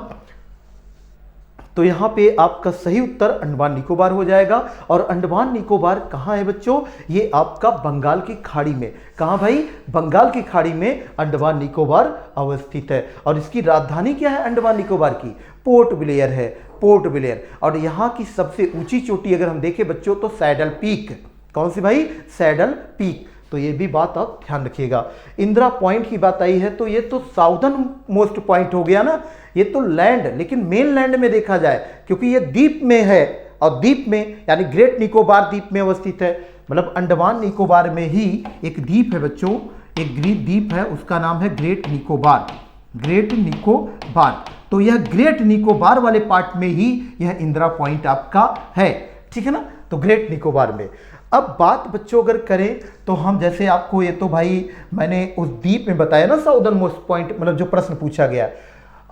तो यहाँ पे आपका सही उत्तर अंडमान निकोबार हो जाएगा। और अंडमान निकोबार कहाँ है बच्चों? ये आपका बंगाल की खाड़ी में। कहाँ भाई? बंगाल की खाड़ी में अंडमान निकोबार अवस्थित है। और इसकी राजधानी क्या है अंडमान निकोबार की? पोर्ट ब्लेयर है, पोर्ट ब्लेयर। और यहाँ की सबसे ऊंची चोटी अगर हम देखें बच्चों तो सैडल पीक। कौन सी भाई? Saddle peak. तो ये भी बात आप ध्यान रखिएगा। इंदिरा पॉइंट की बात आई है तो ये तो साउदर्न मोस्ट पॉइंट हो गया ना, ये तो लैंड, लेकिन मेन लैंड में देखा जाए क्योंकि ये द्वीप में है, और द्वीप में यानी ग्रेट निकोबार द्वीप में अवस्थित है। मतलब अंडमान निकोबार में ही एक द्वीप है बच्चों, एक द्वीप है, उसका नाम है ग्रेट निकोबार। ग्रेट निकोबार, तो यह ग्रेट निकोबार वाले पार्ट में ही यह इंदिरा पॉइंट आपका है, ठीक है ना। तो ग्रेट निकोबार में। अब बात बच्चों अगर करें तो हम जैसे आपको ये तो भाई मैंने उस द्वीप में बताया ना साउदर्न मोस्ट पॉइंट, मतलब जो प्रश्न पूछा गया।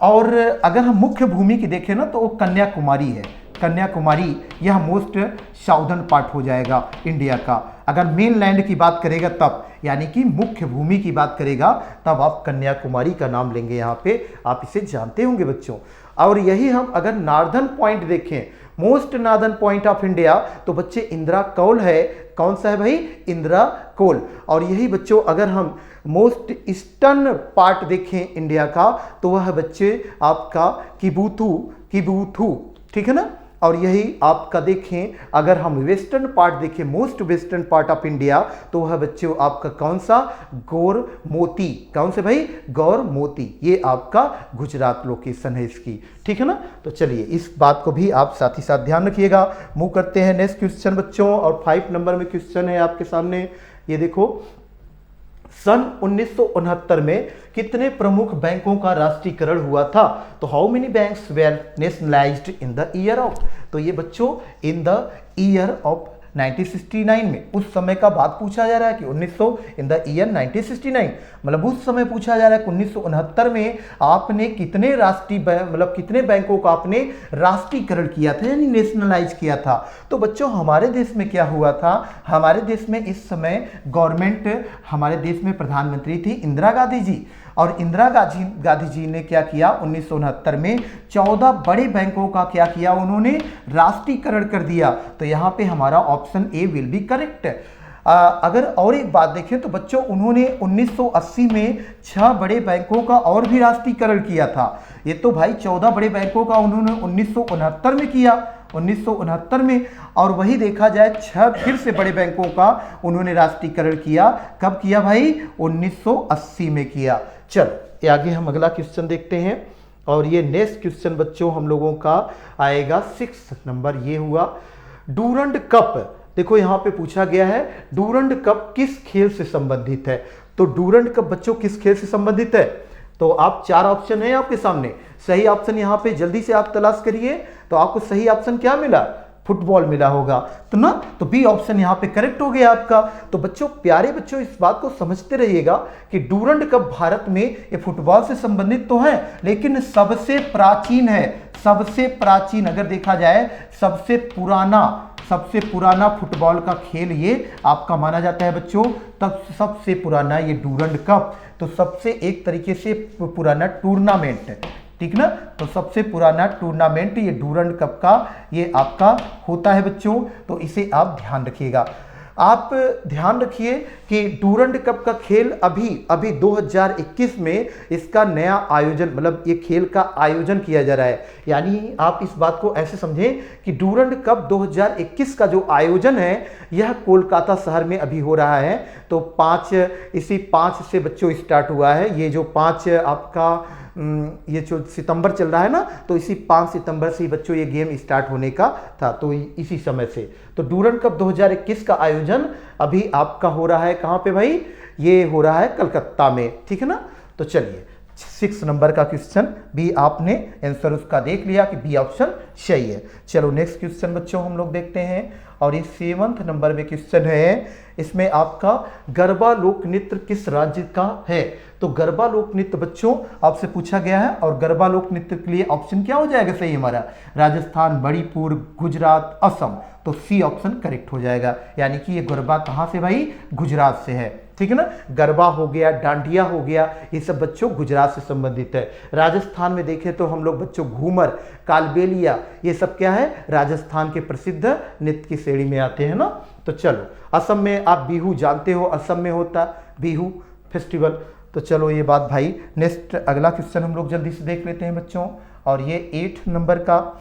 और अगर हम मुख्य भूमि की देखें ना तो वो कन्याकुमारी है। कन्याकुमारी यह मोस्ट साउदर्न पार्ट हो जाएगा इंडिया का। अगर मेन लैंड की बात करेगा तब, यानी कि मुख्य भूमि की बात करेगा तब आप कन्याकुमारी का नाम लेंगे यहाँ पे, आप इसे जानते होंगे बच्चों। और यही हम अगर नॉर्दर्न पॉइंट देखें, most northern point of India, तो बच्चे इंदिरा कौल है। कौन सा है भाई? इंदिरा कौल। और यही बच्चों अगर हम मोस्ट ईस्टर्न पार्ट देखें इंडिया का तो वह बच्चे आपका किबुथु, ठीक है ना। और यही आपका देखें अगर हम वेस्टर्न पार्ट देखें, most western part of India, तो वह बच्चों आपका कौन सा? गौरमोती। कौन से भाई? गौरमोती। ये आपका गुजरात लोकेशन है इसकी, ठीक है ना। तो चलिए इस बात को भी आप साथ ही साथ ध्यान रखिएगा। मूव करते हैं नेक्स्ट क्वेश्चन बच्चों, और 5 नंबर में क्वेश्चन है आपके सामने। ये देखो, सन 1969 में कितने प्रमुख बैंकों का राष्ट्रीयकरण हुआ था? तो how many banks were nationalized in the year of? तो ये बच्चों इन द ईयर ऑफ 1969 में, उस समय का बात पूछा जा रहा है कि 1969, मतलब उस समय पूछा जा रहा है कि 1969 में आपने कितने कितने बैंकों का आपने राष्ट्रीयकरण किया था, यानी नेशनलाइज किया था। तो बच्चों हमारे देश में क्या हुआ था? हमारे देश में इस समय गवर्नमेंट, हमारे देश में प्रधानमंत्री थी इंदिरा गांधी जी। और इंदिरा गांधी जी ने क्या किया? 1969 में 14 बड़े बैंकों का क्या किया? उन्होंने राष्ट्रीयकरण कर दिया। तो यहाँ पे हमारा option A will be correct. अगर और एक बात देखें तो बच्चों उन्होंने 1980 में 6 बड़े बैंकों का और भी राष्ट्रीयकरण किया था। ये तो भाई 14 बड़े बैंकों का उन्होंने 1969 में किया, 1969 में। और वही देखा जाए 6 फिर से बड़े बैंकों का उन्होंने राष्ट्रीयकरण किया। कब किया भाई? 1980 में किया। चलो आगे हम अगला क्वेश्चन देखते हैं, और ये नेक्स्ट क्वेश्चन बच्चों हम लोगों का आएगा 6 नंबर। ये हुआ डूरंड कप। देखो यहाँ पे पूछा गया है डूरंड कप किस खेल से संबंधित है? तो डूरंड कप बच्चों किस खेल से संबंधित है? तो आप 4 ऑप्शन है आपके सामने। सही ऑप्शन यहाँ पे जल्दी से आप तलाश करिए। तो आपको सही ऑप्शन क्या मिला? फुटबॉल मिला होगा तो ना, तो बी ऑप्शन यहाँ पे करेक्ट हो गया आपका। तो बच्चों प्यारे बच्चों इस बात को समझते रहिएगा कि डूरंड कप भारत में ये फुटबॉल से संबंधित तो है, लेकिन सबसे प्राचीन है। सबसे प्राचीन अगर देखा जाए सबसे पुराना फुटबॉल का खेल ये आपका माना जाता है बच्चों। तब सबसे पुराना ये डूरंड कप, तो सबसे एक तरीके से पुराना टूर्नामेंट, ठीक ना। तो सबसे पुराना टूर्नामेंट ये डूरंड कप का ये आपका होता है बच्चों। तो इसे आप ध्यान रखिएगा। आप ध्यान रखिए कि डूरंड कप का खेल अभी 2021 में इसका नया आयोजन, मतलब ये खेल का आयोजन किया जा रहा है। यानी आप इस बात को ऐसे समझें कि डूरंड कप 2021 का जो आयोजन है यह कोलकाता शहर में अभी हो रहा है। तो 5 से बच्चों स्टार्ट हुआ है। ये जो 5 आपका ये जो सितंबर चल रहा है ना, तो इसी 5 सितंबर से बच्चों ये गेम स्टार्ट होने का था। तो इसी समय से तो डूरंड कप 2021 का आयोजन अभी आपका हो रहा है। कहाँ पे भाई? ये हो रहा है कलकत्ता में, ठीक है ना। तो चलिए 6 नंबर का क्वेश्चन भी आपने आंसर उसका देख लिया कि बी ऑप्शन सही है। चलो नेक्स्ट क्वेश्चन बच्चों हम लोग देखते हैं, और ये 7 नंबर में क्वेश्चन है। इसमें आपका गरबा लोक नृत्य किस राज्य का है? तो गरबा लोक नृत्य बच्चों आपसे पूछा गया है, और गरबा लोक नृत्य के लिए ऑप्शन क्या हो जाएगा सही हमारा? राजस्थान, मणिपुर, गुजरात, असम। तो सी ऑप्शन करेक्ट हो जाएगा। यानी कि ये गरबा कहाँ से भाई? गुजरात से है, ठीक है ना। गरबा हो गया, डांडिया हो गया, ये सब बच्चों गुजरात से संबंधित है। राजस्थान में देखें तो हम लोग बच्चों घूमर, कालबेलिया, ये सब क्या है? राजस्थान के प्रसिद्ध नृत्य की श्रेणी में आते हैं ना। तो चलो असम में आप बिहू जानते हो, असम में होता बिहू फेस्टिवल। तो चलो ये बात भाई। नेक्स्ट अगला क्वेश्चन हम लोग जल्दी से देख लेते हैं बच्चों, और ये 8 नंबर का।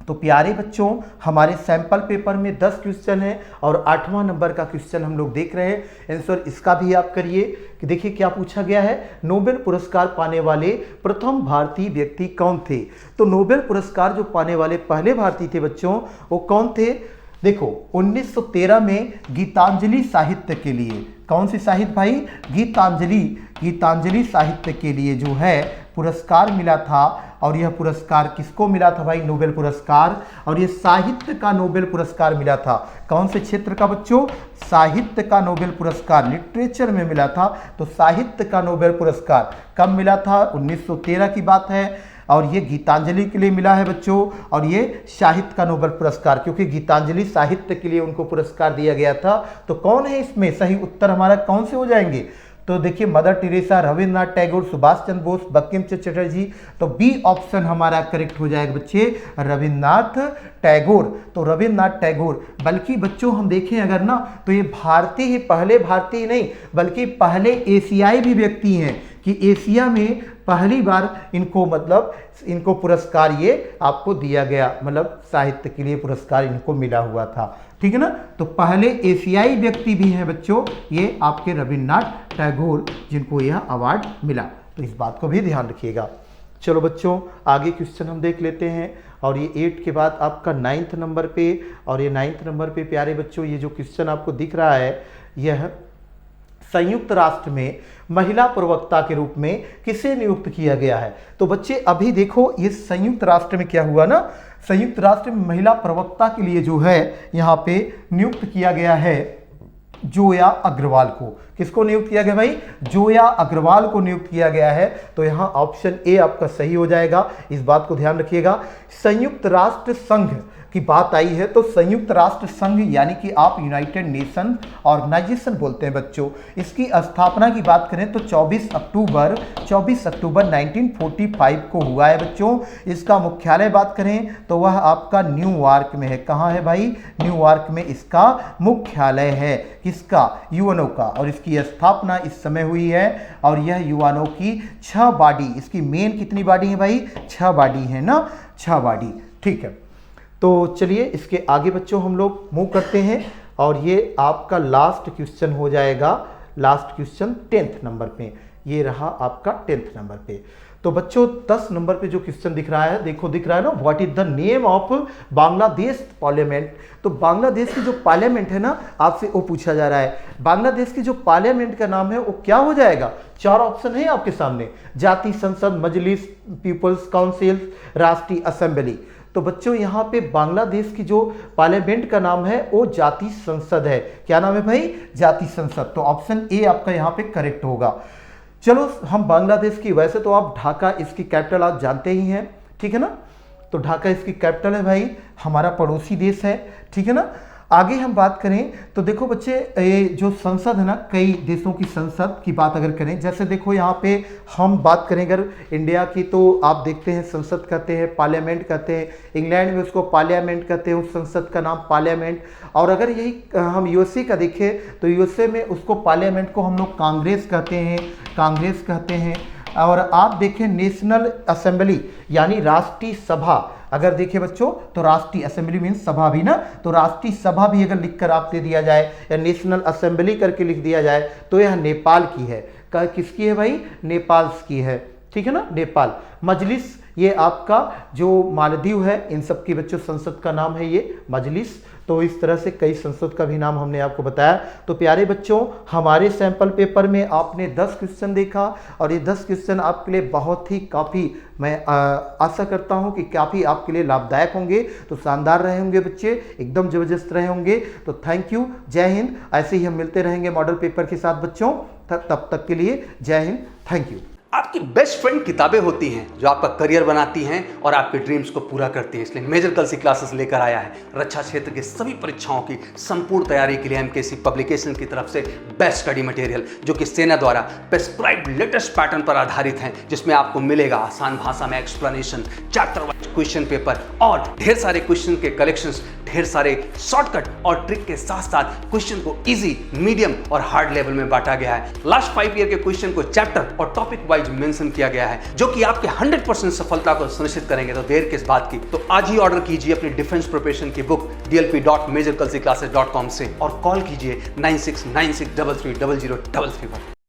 तो प्यारे बच्चों हमारे सैंपल पेपर में 10 क्वेश्चन है, और 8वां नंबर का क्वेश्चन हम लोग देख रहे हैं। आंसर इसका भी आप करिए कि देखिए क्या पूछा गया है। नोबेल पुरस्कार पाने वाले प्रथम भारतीय व्यक्ति कौन थे? तो नोबेल पुरस्कार जो पाने वाले पहले भारतीय थे बच्चों वो कौन थे? देखो 1913 में गीतांजलि साहित्य के लिए, कौन सी साहित्य भाई? गीतांजलि साहित्य के लिए जो है पुरस्कार मिला था। और यह पुरस्कार किसको मिला था भाई? नोबेल पुरस्कार। और यह साहित्य का नोबेल पुरस्कार मिला था। कौन से क्षेत्र का बच्चों? साहित्य का नोबेल पुरस्कार, लिटरेचर में मिला था। तो साहित्य का नोबेल पुरस्कार कब मिला था? 1913 की बात है। और ये गीतांजलि के लिए मिला है बच्चों। और ये साहित्य का नोबेल पुरस्कार, क्योंकि गीतांजलि साहित्य के लिए उनको पुरस्कार दिया गया था। तो कौन है इसमें? सही उत्तर हमारा कौन से हो जाएंगे? तो देखिए, मदर टेरेसा, रविन्द्रनाथ टैगोर, सुभाष चंद्र बोस, बंकिम चंद्र चटर्जी। तो बी ऑप्शन हमारा करेक्ट हो जाएगा बच्चे, रविन्द्रनाथ टैगोर। तो रविन्द्रनाथ टैगोर, बल्कि बच्चों हम देखें अगर ना, तो ये भारतीय ही, पहले भारतीय नहीं बल्कि पहले एशियाई भी व्यक्ति हैं कि एशिया में पहली बार इनको पुरस्कार ये आपको दिया गया, मतलब साहित्य के लिए पुरस्कार इनको मिला हुआ था। ठीक है ना? तो पहले एशियाई व्यक्ति भी हैं बच्चों ये आपके रविन्द्रनाथ टैगोर, जिनको यह अवार्ड मिला। तो इस बात को भी ध्यान रखिएगा। चलो बच्चों, आगे क्वेश्चन हम देख लेते हैं। और ये 8 के बाद आपका 9th नंबर पे, और ये 9th नंबर पे प्यारे बच्चों ये जो क्वेश्चन आपको दिख रहा है, यह संयुक्त राष्ट्र में महिला प्रवक्ता के रूप में किसे नियुक्त किया गया है? तो बच्चे अभी देखो, ये संयुक्त राष्ट्र में क्या हुआ ना, संयुक्त राष्ट्र में महिला प्रवक्ता के लिए जो है यहाँ पे नियुक्त किया गया है जोया अग्रवाल को। किसको नियुक्त किया गया भाई? जोया अग्रवाल को नियुक्त किया गया है। तो यहाँ ऑप्शन ए आपका सही हो जाएगा। इस बात को ध्यान रखिएगा। संयुक्त राष्ट्र संघ की बात आई है तो संयुक्त राष्ट्र संघ यानी कि आप यूनाइटेड नेशन ऑर्गेनाइजेशन बोलते हैं बच्चों। इसकी स्थापना की बात करें तो 24 अक्टूबर 1945 को हुआ है बच्चों। इसका मुख्यालय बात करें तो वह आपका न्यूयॉर्क में है। कहाँ है भाई? न्यूयॉर्क में इसका मुख्यालय है। किसका? यूएनओ का। और इसकी स्थापना इस समय हुई है। और यह यूएनओ की 6 बॉडी, इसकी मेन कितनी बॉडी है भाई? 6 बॉडी है ना, 6 बॉडी। ठीक है, तो चलिए इसके आगे बच्चों हम लोग मूव करते हैं। और ये आपका लास्ट क्वेश्चन हो जाएगा। लास्ट क्वेश्चन 10th नंबर पे, ये रहा आपका 10th नंबर पे। तो बच्चों 10 नंबर पे जो क्वेश्चन दिख रहा है, देखो दिख रहा है ना, what is the name of Bangladesh parliament. तो बांग्लादेश की जो पार्लियामेंट है ना, आपसे वो पूछा जा रहा है, बांग्लादेश की जो पार्लियामेंट का नाम है वो क्या हो जाएगा? 4 ऑप्शन है आपके सामने, जातीय संसद, मजलिस, पीपल्स काउंसिल, राष्ट्रीय असेंबली। तो बच्चों यहाँ पे बांग्लादेश की जो पार्लियामेंट का नाम है वो जातीय संसद है। क्या नाम है भाई? जातीय संसद। तो ऑप्शन ए आपका यहाँ पे करेक्ट होगा। चलो हम बांग्लादेश की, वैसे तो आप ढाका इसकी कैपिटल आप जानते ही हैं, ठीक है ना? तो ढाका इसकी कैपिटल है भाई, हमारा पड़ोसी देश है, ठीक है ना? आगे हम बात करें तो देखो बच्चे, ये जो संसद है ना, कई देशों की संसद की बात अगर करें, जैसे देखो यहाँ पे हम बात करें अगर इंडिया की, तो आप देखते हैं संसद कहते हैं, पार्लियामेंट कहते हैं। इंग्लैंड में उसको पार्लियामेंट कहते हैं, उस संसद का नाम पार्लियामेंट। और अगर यही हम यूएसए का देखें तो यूएसए में उसको पार्लियामेंट को हम लोग कांग्रेस कहते हैं, कांग्रेस कहते हैं। और आप देखें नेशनल असेंबली यानी राष्ट्रीय सभा, अगर देखें बच्चों तो राष्ट्रीय असेंबली मीन्स सभा भी ना, तो राष्ट्रीय सभा भी अगर लिखकर आप दे दिया जाए या नेशनल असेंबली करके लिख दिया जाए तो यह नेपाल की है। किसकी है भाई? नेपाल की है, ठीक है ना, नेपाल। मजलिस ये आपका जो मालदीव है, इन सब की बच्चों संसद का नाम है ये मजलिस। तो इस तरह से कई संसद का भी नाम हमने आपको बताया। तो प्यारे बच्चों, हमारे सैंपल पेपर में आपने 10 क्वेश्चन देखा और ये 10 क्वेश्चन आपके लिए बहुत ही काफ़ी, मैं आशा करता हूँ कि काफ़ी आपके लिए लाभदायक होंगे। तो शानदार रहे होंगे बच्चे, एकदम ज़बरदस्त रहे होंगे। तो थैंक यू, जय हिंद। ऐसे ही हम मिलते रहेंगे मॉडल पेपर के साथ बच्चों। तब तक के लिए जय हिंद, थैंक यू। आपकी बेस्ट फ्रेंड किताबें होती हैं जो आपका करियर बनाती हैं और आपके ड्रीम्स को पूरा करती हैं। इसलिए मेजर कलसी क्लासेस लेकर आया है रक्षा क्षेत्र के सभी परीक्षाओं की संपूर्ण तैयारी के लिए एमकेसी पब्लिकेशन की तरफ से बेस्ट स्टडी मटेरियल, जो कि सेना द्वारा प्रेस्क्राइब्ड लेटेस्ट पैटर्न पर आधारित हैं, जिसमें आपको मिलेगा आसान भाषा में explanation, chapter wise question paper और ढेर सारे क्वेश्चन के कलेक्शंस, ढेर सारे शॉर्टकट और ट्रिक के साथ साथ क्वेश्चन को इजी, मीडियम और हार्ड लेवल में बांटा गया है। लास्ट 5 ईयर के क्वेश्चन को चैप्टर और टॉपिक वाइज मेंशन किया गया है, जो कि आपके 100% सफलता को सुनिश्चित करेंगे। तो देर किस बात की, तो आज ही ऑर्डर कीजिए अपनी डिफेंस प्रिपरेशन की बुक dlp.majorkalsiclasses.com से और कॉल कीजिए 9696330033 पर।